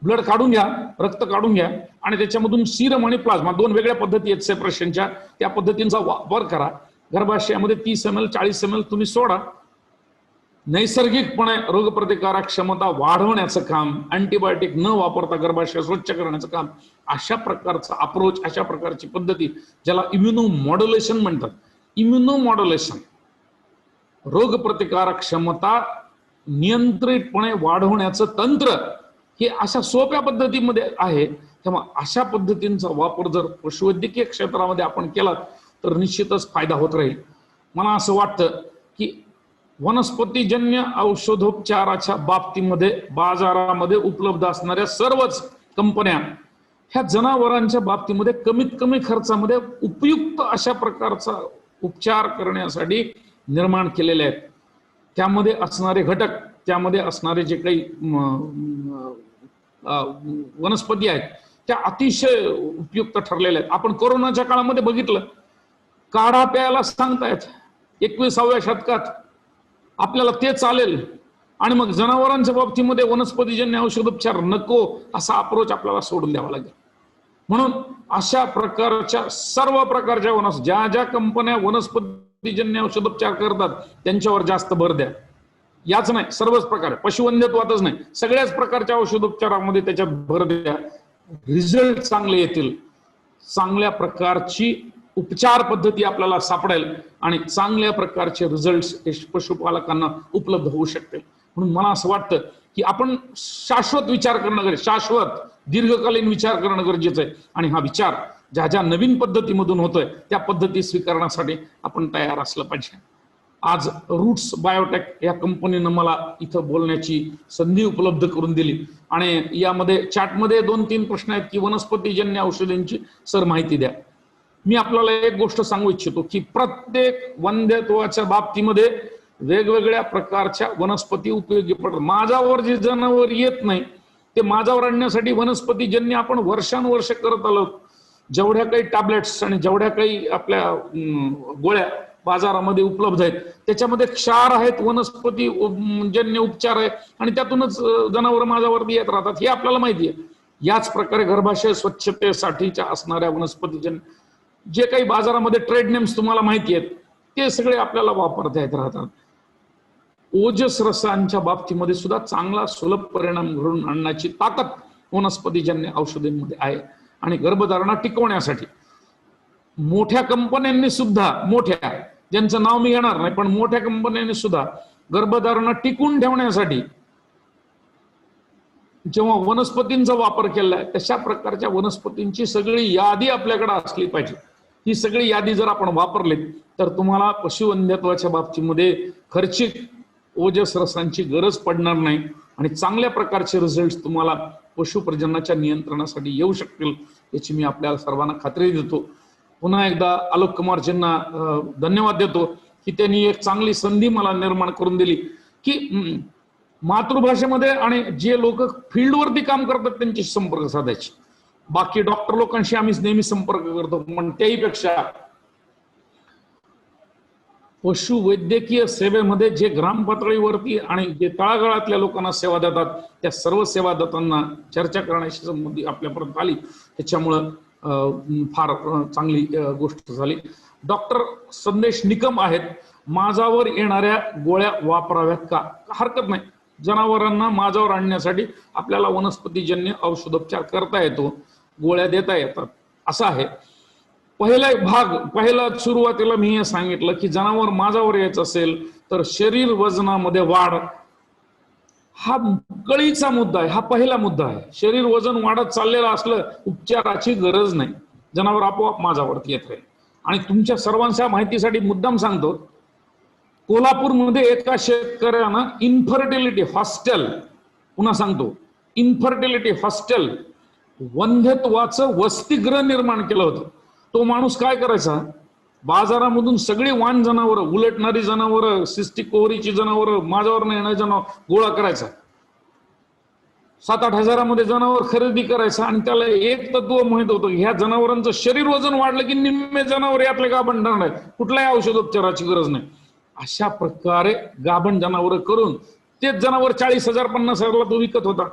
ब्लड काढून घ्या, रक्त काढून घ्या आणि त्याच्यामधून सिरम आणि प्लाझ्मा 2 वेगळ्या पद्धती आहेत सेपरेशनच्या. त्या पद्धतींचा वापर करा. गर्भाशयामध्ये 30 ml 40 ml तुम्ही सोडा. नैसर्गिकपणे रोगप्रतिकारक क्षमता वाढवण्याचं काम, अँटीबायोटिक न वापरता गर्भाशय स्वच्छ करण्याचं काम, अशा प्रकारचा अप्रोच, अशा प्रकारची पद्धती ज्याला इम्युनो मॉड्युलेशन म्हणतात. इम्युनो मॉड्युलेशन रोगप्रतिकारक क्षमता नियंत्रितपणे वाढवण्याचं तंत्र हे अशा सोप्या पद्धतीमध्ये आहे. तेव्हा अशा पद्धतींचा वापर जर पशुवैद्यकीय क्षेत्रामध्ये आपण केला तर निश्चितच फायदा होत राहील. मला असं वाटतं की वनस्पतीजन्य औषधोपचाराच्या बाबतीमध्ये बाजारामध्ये उपलब्ध असणाऱ्या सर्वच कंपन्या ह्या जनावरांच्या बाबतीमध्ये कमीत कमी खर्चामध्ये उपयुक्त अशा प्रकारचा उपचार करण्यासाठी निर्माण केलेले आहेत. त्यामध्ये असणारे घटक त्यामध्ये असणारे जे काही वनस्पती आहेत त्या अतिशय उपयुक्त ठरलेल्या आहेत. आपण कोरोनाच्या काळामध्ये बघितलं, काढा प्यायला सांगतायत 21व्या शतकात, आपल्याला ते चालेल, आणि मग जनावरांच्या बाबतीमध्ये वनस्पतीजन्य औषधोपचार नको असा अप्रोच आपल्याला सोडून द्यावा लागेल. म्हणून अशा प्रकारच्या सर्व प्रकारच्या ज्या ज्या कंपन्या वनस्पतीजन्य औषधोपचार करतात त्यांच्यावर जास्त भर द्या. याच नाही, सर्वच प्रकार, पशुवंध्यत्वातच नाही, सगळ्याच प्रकारच्या औषधोपचारामध्ये त्याच्यात भर द्या. रिझल्ट चांगले येतील, चांगल्या प्रकारची उपचार पद्धती आपल्याला सापडेल आणि चांगल्या प्रकारचे रिझल्ट पशुपालकांना उपलब्ध होऊ शकतील. म्हणून मला असं वाटतं की आपण शाश्वत विचार करणं गरजेचं, शाश्वत दीर्घकालीन विचार करणं गरजेचं आहे. आणि हा विचार ज्या ज्या नवीन पद्धतीमधून होतोय त्या पद्धती स्वीकारण्यासाठी आपण तयार असलं पाहिजे. आज रूट्स बायोटेक या कंपनीनं मला इथं बोलण्याची संधी उपलब्ध करून दिली आणि यामध्ये चॅटमध्ये 2-3 प्रश्न आहेत की वनस्पतीजन्य औषधांची सर माहिती द्या. मी आपल्याला एक गोष्ट सांगू इच्छितो की प्रत्येक वंध्यत्वाच्या बाबतीमध्ये वेगवेगळ्या प्रकारच्या वनस्पती उपयोगी पडतात. माझ्यावर जे जनावर येत नाही ते माझ्यावर आणण्यासाठी वनस्पतीजन्य आपण वर्षानुवर्ष करत आलो. जेवढ्या काही टॅबलेट्स आणि जेवढ्या काही आपल्या गोळ्या बाजारामध्ये उपलब्ध आहेत त्याच्यामध्ये क्षार आहेत, वनस्पती जन्य उपचार आहे आणि त्यातूनच जनावर माझ्यावरती येत राहतात, हे आपल्याला माहिती आहे. याच प्रकारे गर्भाशय स्वच्छतेसाठीच्या असणाऱ्या वनस्पतीजन्य जे काही बाजारामध्ये ट्रेड नेम्स तुम्हाला माहिती आहेत ते सगळे आपल्याला वापरता येत राहतात. ओजस रसांच्या बाबतीमध्ये सुद्धा चांगला सुलभ परिणाम घडून आणण्याची ताकद वनस्पतीजन्य औषधांमध्ये आहे. आणि गर्भधारणा टिकवण्यासाठी मोठ्या कंपन्यांनी सुद्धा, मोठ्या ज्यांचं नाव मी घेणार नाही पण मोठ्या कंपन्यांनी सुद्धा गर्भधारणा टिकून ठेवण्यासाठी जेव्हा वनस्पतींचा वापर केला आहे तशा प्रकारच्या वनस्पतींची सगळी यादी आपल्याकडे असली पाहिजे. ही सगळी यादी जर आपण वापरली तर तुम्हाला पशुवंध्यत्वाच्या बाबतीमध्ये खर्चिक ओजस रसांची गरज पडणार नाही आणि चांगल्या प्रकारचे रिझल्ट तुम्हाला पशुप्रजननाच्या नियंत्रणासाठी येऊ शकतील याची मी आपल्याला सर्वांना खात्री देतो. पुन्हा एकदा आलोक कुमारजींना धन्यवाद देतो की त्यांनी एक चांगली संधी मला निर्माण करून दिली की मातृभाषेमध्ये आणि जे लोक फील्डवरती काम करतात त्यांची संपर्क साधायची. बाकी डॉक्टर लोकांशी आम्ही नेहमी संपर्क करतो पण त्याहीपेक्षा पशुवैद्यकीय सेवेमध्ये जे ग्राम पातळीवरती आणि जे तळागाळातल्या लोकांना सेवा देतात त्या सर्व सेवादातांना चर्चा करण्याची संबंधी आपल्यापर्यंत आली, त्याच्यामुळं फार चांगली गोष्ट झाली. डॉक्टर संदेश निकम आहेत, माझावर येणाऱ्या गोळ्या वापराव्यात का? हरकत नाही, जनावरांना माझावर आणण्यासाठी आपल्याला वनस्पतीजन्य औषधोपचार करता येतो, गोळ्या देता येतात असं आहे. पहिला सुरुवातीला मी हे सांगितलं की जनावर माझावर यायचं असेल तर शरीर वजनामध्ये वाढ हा कळीचा मुद्दा आहे, हा पहिला मुद्दा आहे. शरीर वजन वाढत चाललेलं असलं उपचाराची गरज नाही, जनावर आपोआप माझ्यावरती येत राहील. आणि तुमच्या सर्वांच्या माहितीसाठी मुद्दाम सांगतो, कोल्हापूरमध्ये एका शेतकऱ्यानं इन्फर्टिलिटी हॉस्टेल, पुन्हा सांगतो इन्फर्टिलिटी हॉस्टेल, वंध्यत्वाचं वसतिगृह निर्माण केलं होतं. तो माणूस काय करायचा, बाजारामधून सगळी वाण जनावर, उलटणारी जनावर, सिस्टिक ओव्हरीची जनावर, माझ्यावर येणारी जनावर गोळा करायचा. 7-8 हजारामध्ये जनावर खरेदी करायचा आणि त्याला एक तत्व माहित होतं, ह्या जनावरांचं शरीर वजन वाढलं की निम्मे जनावर यातले गाभण ठरणार, कुठल्याही औषधोपचाराची गरज नाही. अशा प्रकारे गाभण जनावर करून तेच जनावर 40,000 50,000ला तो विकत होता.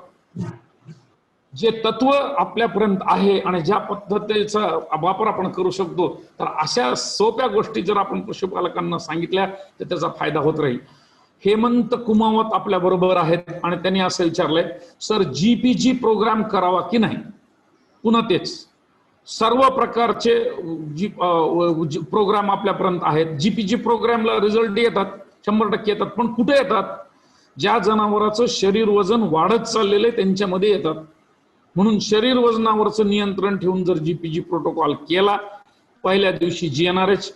जे तत्व आपल्यापर्यंत आहे आणि ज्या पद्धतीचा वापर आपण करू शकतो तर अशा सोप्या गोष्टी जर आपण पशुपालकांना सांगितल्या तर त्याचा फायदा होत राहील. हेमंत कुमावत आपल्या बरोबर आहेत आणि त्यांनी असं विचारलंय, सर जीपीजी प्रोग्राम करावा की नाही? पुन्हा तेच, सर्व प्रकारचे प्रोग्राम आपल्यापर्यंत आहेत. जीपीजी प्रोग्रामला रिझल्ट येतात, 100% येतात, पण कुठे येतात? ज्या जनावराचं शरीर वजन वाढत चाललेलं आहे त्यांच्यामध्ये येतात. म्हणून शरीर वजनावरचं नियंत्रण ठेवून जर जीपीजी प्रोटोकॉल केला, पहिल्या दिवशी जीएनआरएच,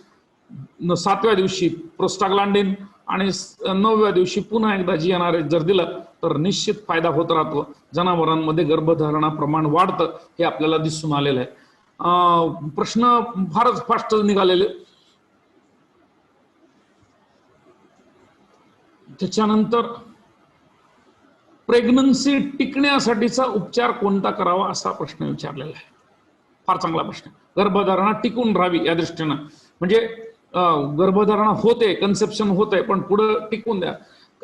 7व्या दिवशी प्रोस्टाग्लांडिन आणि 9व्या दिवशी पुन्हा एकदा जीएनआरएच जर दिलं तर निश्चित फायदा होत राहतो. जनावरांमध्ये गर्भधारणा प्रमाण वाढतं हे आपल्याला दिसून आलेलं आहे. प्रश्न फारच फास्ट निघालेले. त्याच्यानंतर प्रेग्नन्सी टिकण्यासाठीचा उपचार कोणता करावा असा प्रश्न विचारलेला आहे. फार चांगला प्रश्न. गर्भधारणा टिकून राहावी या दृष्टीनं, म्हणजे गर्भधारणा होते, कन्सेप्शन होते, पण पुढे टिकून द्या.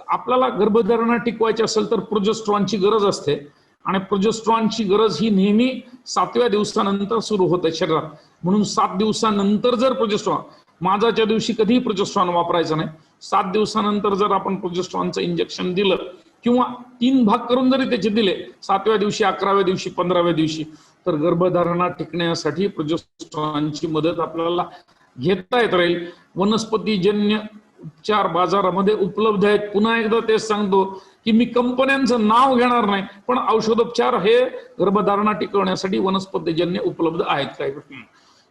आपल्याला गर्भधारणा टिकवायची असेल तर प्रोजेस्ट्रॉनची गरज असते, आणि प्रोजेस्ट्रॉनची गरज ही नेहमी 7व्या दिवसानंतर सुरू होते शरीरात. म्हणून 7 दिवसानंतर जर प्रोजेस्ट्रॉन, माझाच्या दिवशी कधीही प्रोजेस्ट्रॉन वापरायचं नाही. 7 दिवसानंतर जर आपण प्रोजेस्ट्रॉनचं इंजेक्शन दिलं किंवा 3 भाग करून जरी त्याचे दिले, 7व्या दिवशी, 11व्या दिवशी, 15व्या दिवशी, तर गर्भधारणा टिकण्यासाठी प्रोजेस्ट्रॉनची मदत आपल्याला घेता येत राहील. वनस्पतीजन्य उपचार बाजारामध्ये उपलब्ध आहेत. पुन्हा एकदा तेच सांगतो की मी कंपन्यांचं नाव घेणार नाही, पण औषधोपचार हे गर्भधारणा टिकवण्यासाठी वनस्पतीजन्य उपलब्ध आहेत. काय प्रश्न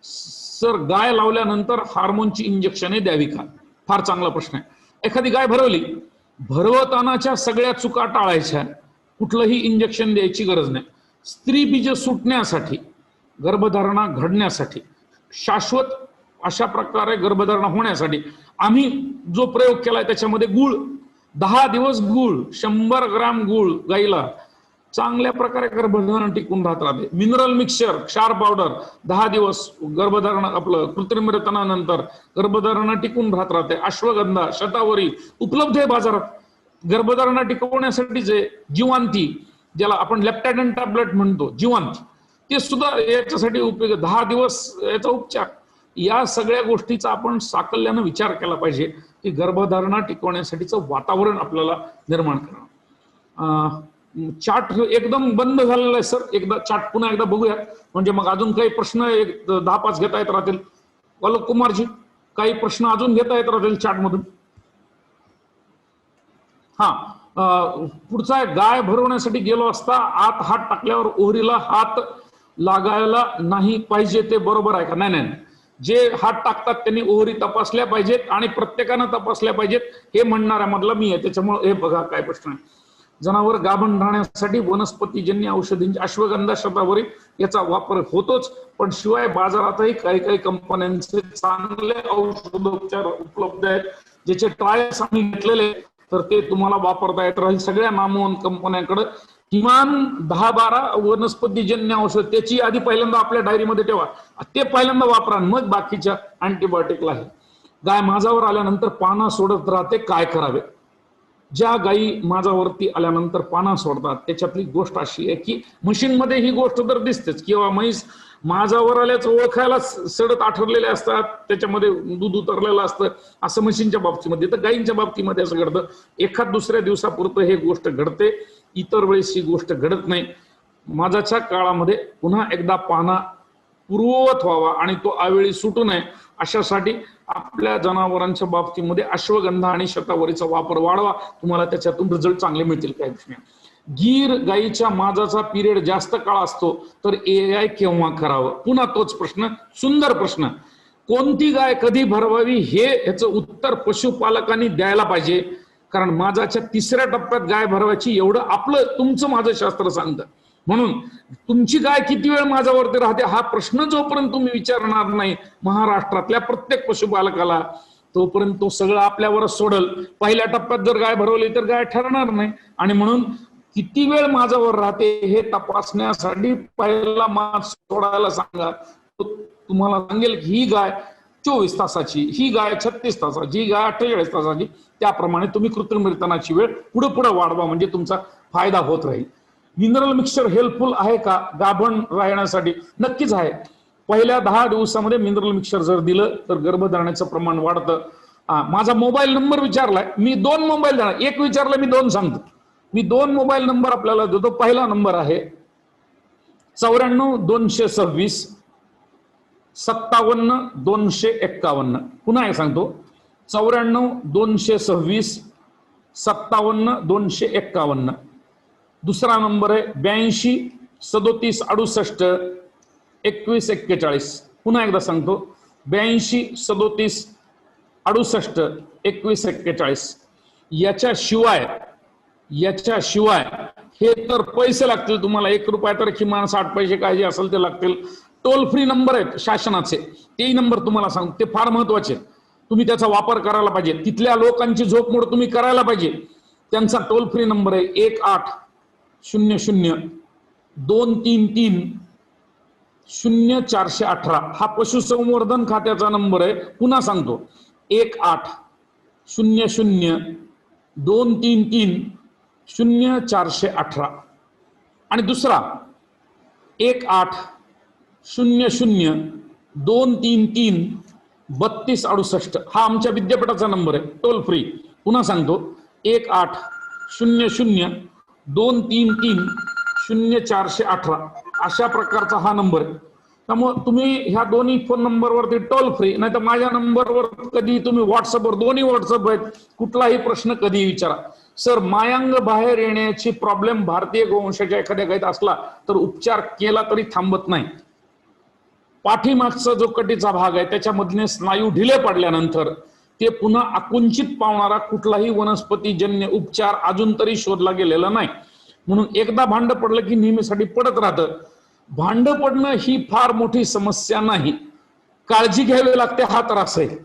सर, गाय लावल्यानंतर हार्मोनची इंजेक्शने द्यावी का? फार चांगला प्रश्न आहे. एखादी गाय भरवली, भरवतानाच्या सगळ्या चुका टाळायच्या, कुठलंही इंजेक्शन द्यायची गरज नाही. स्त्री बीज सुटण्यासाठी, गर्भधारणा घडण्यासाठी, शाश्वत अशा प्रकारे गर्भधारणा होण्यासाठी आम्ही जो प्रयोग केलाय त्याच्यामध्ये गुळ, 10 दिवस गुळ, 100 ग्राम गुळ गाईला चांगल्या प्रकारे गर्भधारणा टिकून राहते. मिनरल मिक्सचर, क्षार पावडर 10 दिवस गर्भधारणा, आपलं कृत्रिम रेतनानंतर गर्भधारणा टिकून राहते. अश्वगंधा, शतावरी उपलब्ध आहे बाजारात. गर्भधारणा टिकवण्यासाठीचे जीवांती, ज्याला आपण लेप्टॅडन टॅबलेट म्हणतो, जीवांती, ते सुद्धा याच्यासाठी उपयोग. 10 दिवस याचा उपचार. या सगळ्या गोष्टीचा आपण साकल्यानं विचार केला पाहिजे की गर्भधारणा टिकवण्यासाठीचं वातावरण आपल्याला निर्माण करणं. चार्ट एकदम बंद झालेला आहे सर, एकदा चार्ट पुन्हा एकदा बघूया, म्हणजे मग अजून काही प्रश्न 10-5 घेता येत राहतील. आलोक कुमारजी, काही प्रश्न अजून घेता येत राहतील चार्ट मधून? हा, पुढचा आहे, गाय भरवण्यासाठी गेलो असता आत हात टाकल्यावर ओहरीला हात लागायला नाही पाहिजे, ते बरोबर आहे का? नाही नाही, जे हात टाकतात त्यांनी ओहरी तपासल्या पाहिजेत आणि प्रत्येकानं तपासल्या पाहिजेत, हे म्हणणाऱ्या मधला मी आहे. त्याच्यामुळे हे बघा काय प्रश्न आहे. जनावर गाभण राहण्यासाठी वनस्पतीजन्य औषधींची, अश्वगंधा, शतावरी याचा वापर होतोच, पण शिवाय बाजारातही काही काही कंपन्यांचे चांगले औषधोपचार उपलब्ध आहेत, ज्याचे ट्रायल्स आम्ही घेतलेले, तर ते तुम्हाला वापरता येत राहील. सगळ्या नामवंत कंपन्यांकडे किमान 10-12 वनस्पतीजन्य औषध, त्याची आधी पहिल्यांदा आपल्या डायरीमध्ये ठेवा, ते पहिल्यांदा वापरा, मग बाकीच्या अँटीबायोटिकला आहे. गाय माझावर आल्यानंतर पाना सोडत राहते, काय करावे? ज्या गायी माझावरती आल्यानंतर पाना सोडतात त्याच्यातली गोष्ट अशी आहे की मशीनमध्ये ही गोष्ट तर दिसतेच, किंवा म्हैस माझावर आल्याच ओळखायला सडत आठरलेले असतात, त्याच्यामध्ये दूध उतरलेलं असतं, असं मशीनच्या बाबतीमध्ये. तर गायींच्या बाबतीमध्ये असं घडतं, एखाद दुसऱ्या दिवसापुरतं हे गोष्ट घडते, इतर वेळेस ही गोष्ट घडत नाही. माझाच्या काळामध्ये पुन्हा एकदा पाना पूर्ववत व्हावा आणि तो अवेळी सुटू नये, अशासाठी आपल्या जनावरांच्या बाबतीमध्ये अश्वगंधा आणि शतावरीचा वापर वाढवा, तुम्हाला त्याच्यातून रिझल्ट चांगले मिळतील. काय प्रश्न? गीर गायीच्या माझाचा पिरियड जास्त काळ असतो तर AI केव्हा करावं? पुन्हा तोच प्रश्न, सुंदर प्रश्न. कोणती गाय कधी भरवावी हे याचं उत्तर पशुपालकांनी द्यायला पाहिजे, कारण माझाच्या 3ऱ्या टप्प्यात गाय भरवायची एवढं आपलं तुमचं माझं शास्त्र सांगतं. म्हणून तुमची गाय किती वेळ माझ्यावरती राहते हा प्रश्न जोपर्यंत तुम्ही विचारणार नाही महाराष्ट्रातल्या प्रत्येक पशुपालकाला, तोपर्यंत तो सगळं आपल्यावरच सोडल. पहिल्या टप्प्यात जर गाय भरवली तर गाय ठरणार नाही, आणि म्हणून किती वेळ माझ्यावर राहते हे तपासण्यासाठी पहिला मास सोडायला सांगा. तुम्हाला सांगेल की ही गाय 24 तासाची, ही गाय 36 तासाची, ही गाय 48 तासाची, त्याप्रमाणे तुम्ही कृत्रिम रेतनाची वेळ पुढे पुढे वाढवा, म्हणजे तुमचा फायदा होत राहील. मिनरल मिक्सचर हेल्पफुल आहे का गाभण राहण्यासाठी? नक्कीच आहे. पहिल्या 10 दिवसामध्ये मिनरल मिक्सचर जर दिलं तर गर्भधारणाचं प्रमाण वाढतं. माझा मोबाईल नंबर विचारलाय, मी 2 मोबाईल देणार, एक विचारलं मी 2 सांगतो. मी 2 मोबाईल नंबर आपल्याला देतो. पहिला नंबर आहे 94 226 57 251. पुन्हा एक सांगतो, 94 226 57 251. दुसरा नंबर आहे 82 37 68 21 41. पुन्हा एकदा सांगतो, 82 37 68 21 41. याच्याशिवाय हे तर पैसे लागतील तुम्हाला, 1 रुपया तर किमान 60 पैसे काय जे असेल ते लागतील. टोल फ्री नंबर आहेत शासनाचे, तेही नंबर तुम्हाला सांगतो, ते फार महत्वाचे, तुम्ही त्याचा वापर करायला पाहिजे. तिथल्या लोकांची झोपमोड तुम्ही करायला पाहिजे. त्यांचा टोल फ्री नंबर आहे 1800-233-0418 हा पशुसंवर्धन खात्याचा नंबर आहे. पुन्हा सांगतो, 1800-233-0418 आणि दुसरा 1800-233-3268 हा आमच्या विद्यापीठाचा नंबर आहे, टोल फ्री. पुन्हा सांगतो, 1800-233-0418 अशा प्रकारचा हा नंबर आहे. त्यामुळे तुम्ही ह्या दोन्ही फोन नंबरवरती टोल फ्री, नाही तर माझ्या नंबरवर कधी तुम्ही व्हॉट्सअपवर, दोन्ही व्हॉट्सअप आहेत, कुठलाही प्रश्न कधी विचारा. सर, मायांग बाहेर येण्याची प्रॉब्लेम भारतीय गोवंशाच्या एखाद्या गायीत असला तर उपचार केला तरी थांबत नाही. पाठीमागचा जो कटीचा भाग आहे त्याच्यामधले स्नायू ढिले पडल्यानंतर ते पुन्हा आकुंचित पावणारा कुठलाही वनस्पतीजन्य उपचार अजून तरी शोधला गेलेला नाही. म्हणून एकदा भांड पडलं की नेहमीसाठी पडत राहतं. भांड पडणं ही फार मोठी समस्या नाही, काळजी घ्यावी लागते हा त्रास आहे,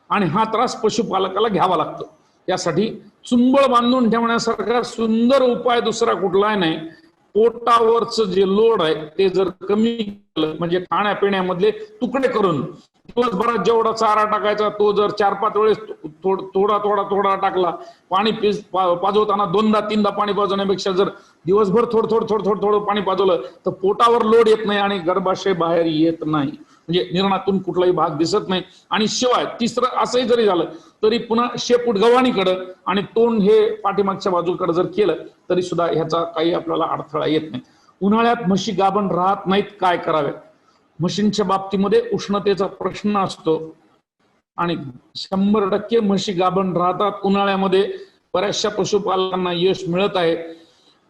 आणि हा त्रास पशुपालकाला घ्यावा लागतो. यासाठी चुंबळ बांधून ठेवण्यासारखा सुंदर उपाय दुसरा कुठलाही नाही. पोटावरचं जे लोड आहे ते जर कमी केलं, म्हणजे खाण्यापिण्यामधले तुकडे करून दिवसभरात जेवढा चारा टाकायचा तो जर 4-5 वेळेस थोडा टाकला, पाणी पाजवताना 2दा-3दा पाणी पाजवण्यापेक्षा जर दिवसभर थोडं पाणी पाजवलं तर पोटावर लोड येत नाही आणि गर्भाशय बाहेर येत नाही, म्हणजे निर्णातून कुठलाही भाग दिसत नाही. आणि शिवाय तिसरं असंही जरी झालं तरी पुन्हा शेपूट गव्हाणीकडं आणि तोंड हे पाठीमागच्या बाजूकडे जर केलं तरी सुद्धा ह्याचा काही आपल्याला अडथळा येत नाही. उन्हाळ्यात म्हशी गाभण राहत नाहीत, काय करावे? म्हशींच्या बाबतीमध्ये उष्णतेचा प्रश्न असतो आणि 100% म्हशी गाभण राहतात. उन्हाळ्यामध्ये बऱ्याचशा पशुपालकांना यश मिळत आहे.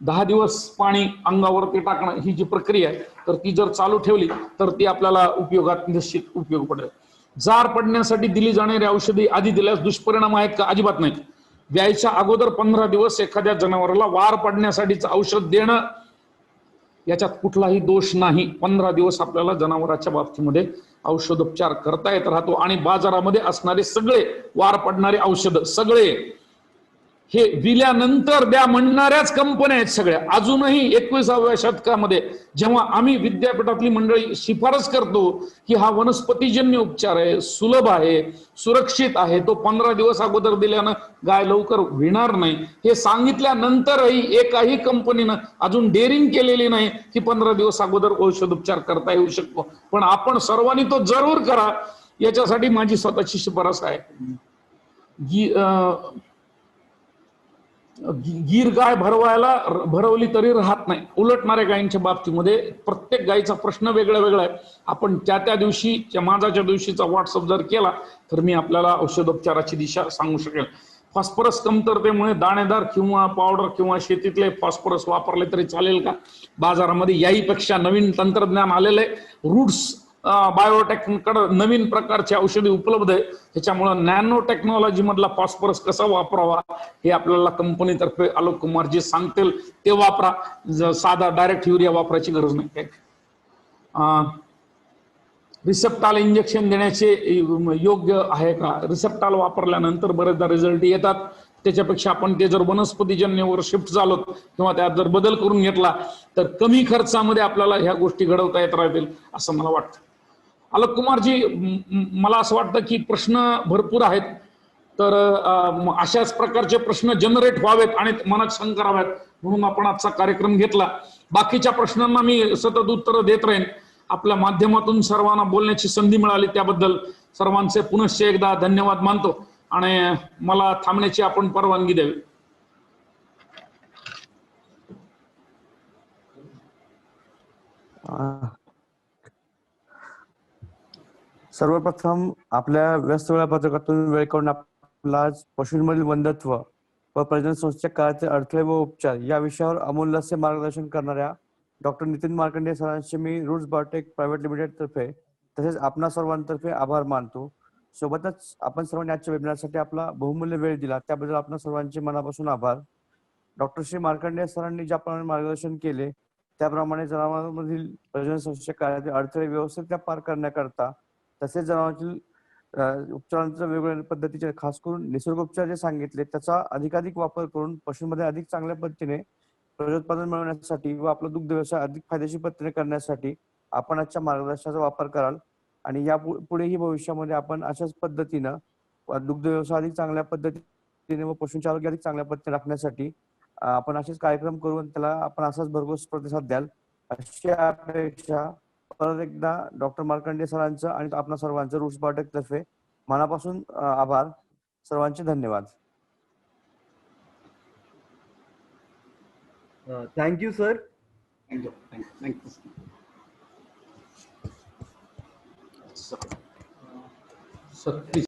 10 दिवस पाणी अंगावरती टाकणं ही जी प्रक्रिया आहे तर ती जर चालू ठेवली तर ती आपल्याला उपयोगात निश्चित उपयोग पडेल. जार पडण्यासाठी दिली जाणारी औषधी आधी दिल्यास दुष्परिणाम आहेत का? अजिबात नाही. द्यायच्या अगोदर 15 दिवस एखाद्या जनावराला वार पडण्यासाठीचं औषध देणं याच्यात कुठलाही दोष नाही. 15 दिवस आपल्याला जनावराच्या बाबतीमध्ये औषधोपचार करता येत राहतो. आणि बाजारामध्ये असणारे सगळे वार पडणारे औषध सगळे हे दिल्यानंतर द्या म्हणणाऱ्याच कंपन्या आहेत सगळ्या. अजूनही 21व्या शतकामध्ये जेव्हा आम्ही विद्यापीठातली मंडळी शिफारस करतो की हा वनस्पतीजन्य उपचार आहे, सुलभ आहे, सुरक्षित आहे, तो 15 दिवस अगोदर दिल्यानं गाय लवकर विणार नाही, हे सांगितल्यानंतरही एकाही कंपनीनं अजून डेअरिंग केलेली नाही की 15 दिवस अगोदर औषधोपचार करता येऊ शकतो. पण आपण सर्वांनी तो जरूर करा, याच्यासाठी माझी स्वतःची शिफारस आहे. गीर गाय भरवली तरी राहत नाही. उलटणाऱ्या गायींच्या बाबतीमध्ये प्रत्येक गायीचा प्रश्न वेगळा वेगळा आहे. आपण त्या दिवशी माझाच्या दिवशीचा व्हॉट्सअप जर केला तर मी आपल्याला औषधोपचाराची दिशा सांगू शकेल. फॉस्फरस कमतरतेमुळे दाणेदार किंवा पावडर किंवा शेतीतले फॉस्फरस वापरले तरी चालेल का? बाजारामध्ये याहीपेक्षा नवीन तंत्रज्ञान आलेलं आहे. रूट्स बायोटेककडे नवीन प्रकारची औषधी उपलब्ध आहे. त्याच्यामुळे नॅनो टेक्नॉलॉजी मधला फॉस्फरस कसा वापरावा हे आपल्याला कंपनीतर्फे आलोक कुमारजी सांगतील, ते वापरा. साधा डायरेक्ट युरिया वापरायची गरज नाही. रिसेप्टाल इंजेक्शन देण्याचे योग्य आहे का? रिसेप्टाल वापरल्यानंतर बरेचदा रिझल्ट येतात. त्याच्यापेक्षा आपण ते जर वनस्पतीजन्यवर शिफ्ट झालो किंवा त्यात जर बदल करून घेतला तर कमी खर्चामध्ये आपल्याला ह्या गोष्टी घडवता येत राहतील असं मला वाटतं. आलोक कुमारजी, मला असं वाटतं की प्रश्न भरपूर आहेत, तर अशाच प्रकारचे प्रश्न जनरेट व्हावेत आणि मनात शंका राहाव्यात म्हणून आपण आजचा कार्यक्रम घेतला. बाकीच्या प्रश्नांना मी सतत उत्तरं देत राहीन. आपल्या माध्यमातून सर्वांना बोलण्याची संधी मिळाली त्याबद्दल सर्वांचे पुनश्च एकदा धन्यवाद मानतो आणि मला थांबण्याची आपण परवानगी द्यावी. सर्वप्रथम आपल्या व्यस्त वेळापत्रकातून वेळ काढून आपला आज पशूंमधील वंध्यत्व व प्रजनन संस्थेच्या काळाचे अडथळे व उपचार या विषयावर अमूल्य असे मार्गदर्शन करणाऱ्या डॉक्टर नितीन मार्कंडे सरांचे मी रूट्स बायोटेक प्रायव्हेट लिमिटेड तर्फे तसेच आपणा सर्वांतर्फे आभार मानतो. सोबतच आपण सर्वांनी आजच्या वेबिनारसाठी आपला बहुमूल्य वेळ दिला त्याबद्दल आपणा सर्वांचे मनापासून आभार. डॉक्टर श्री मार्कंडे सरांनी ज्याप्रमाणे मार्गदर्शन केले त्याप्रमाणे जनावरांमधील प्रजनन संस्थेच्या काळातील अडथळे व्यवस्थित पार करण्याकरता तसेच जनावरांतील उपचारांच्या वेगवेगळ्या पद्धतीचे खास करून निसर्गोपचार जे सांगितले त्याचा अधिकाधिक वापर करून पशूंमध्ये अधिक चांगल्या पद्धतीने प्रजोत्पादन मिळवण्यासाठी व आपला दुग्ध व्यवसाय अधिक फायदेशीर पद्धतीने करण्यासाठी आपण आजच्या मार्गदर्शनाचा वापर कराल आणि या पुढेही भविष्यामध्ये आपण अशाच पद्धतीनं दुग्ध व्यवसाय अधिक चांगल्या पद्धतीने व पशूंचे आरोग्य अधिक चांगल्या पद्धतीने राखण्यासाठी आपण असेच कार्यक्रम करून त्याला आपण असाच भरघोस प्रतिसाद द्याल अशी अपेक्षा परत एकदा डॉक्टर मार्कंडे सरांचं आणि आपणा सर्वांचं रूट्स बायोटेक तर्फे मनापासून आभार. सर्वांचे धन्यवाद. Thank you sir. थँक्यू. 36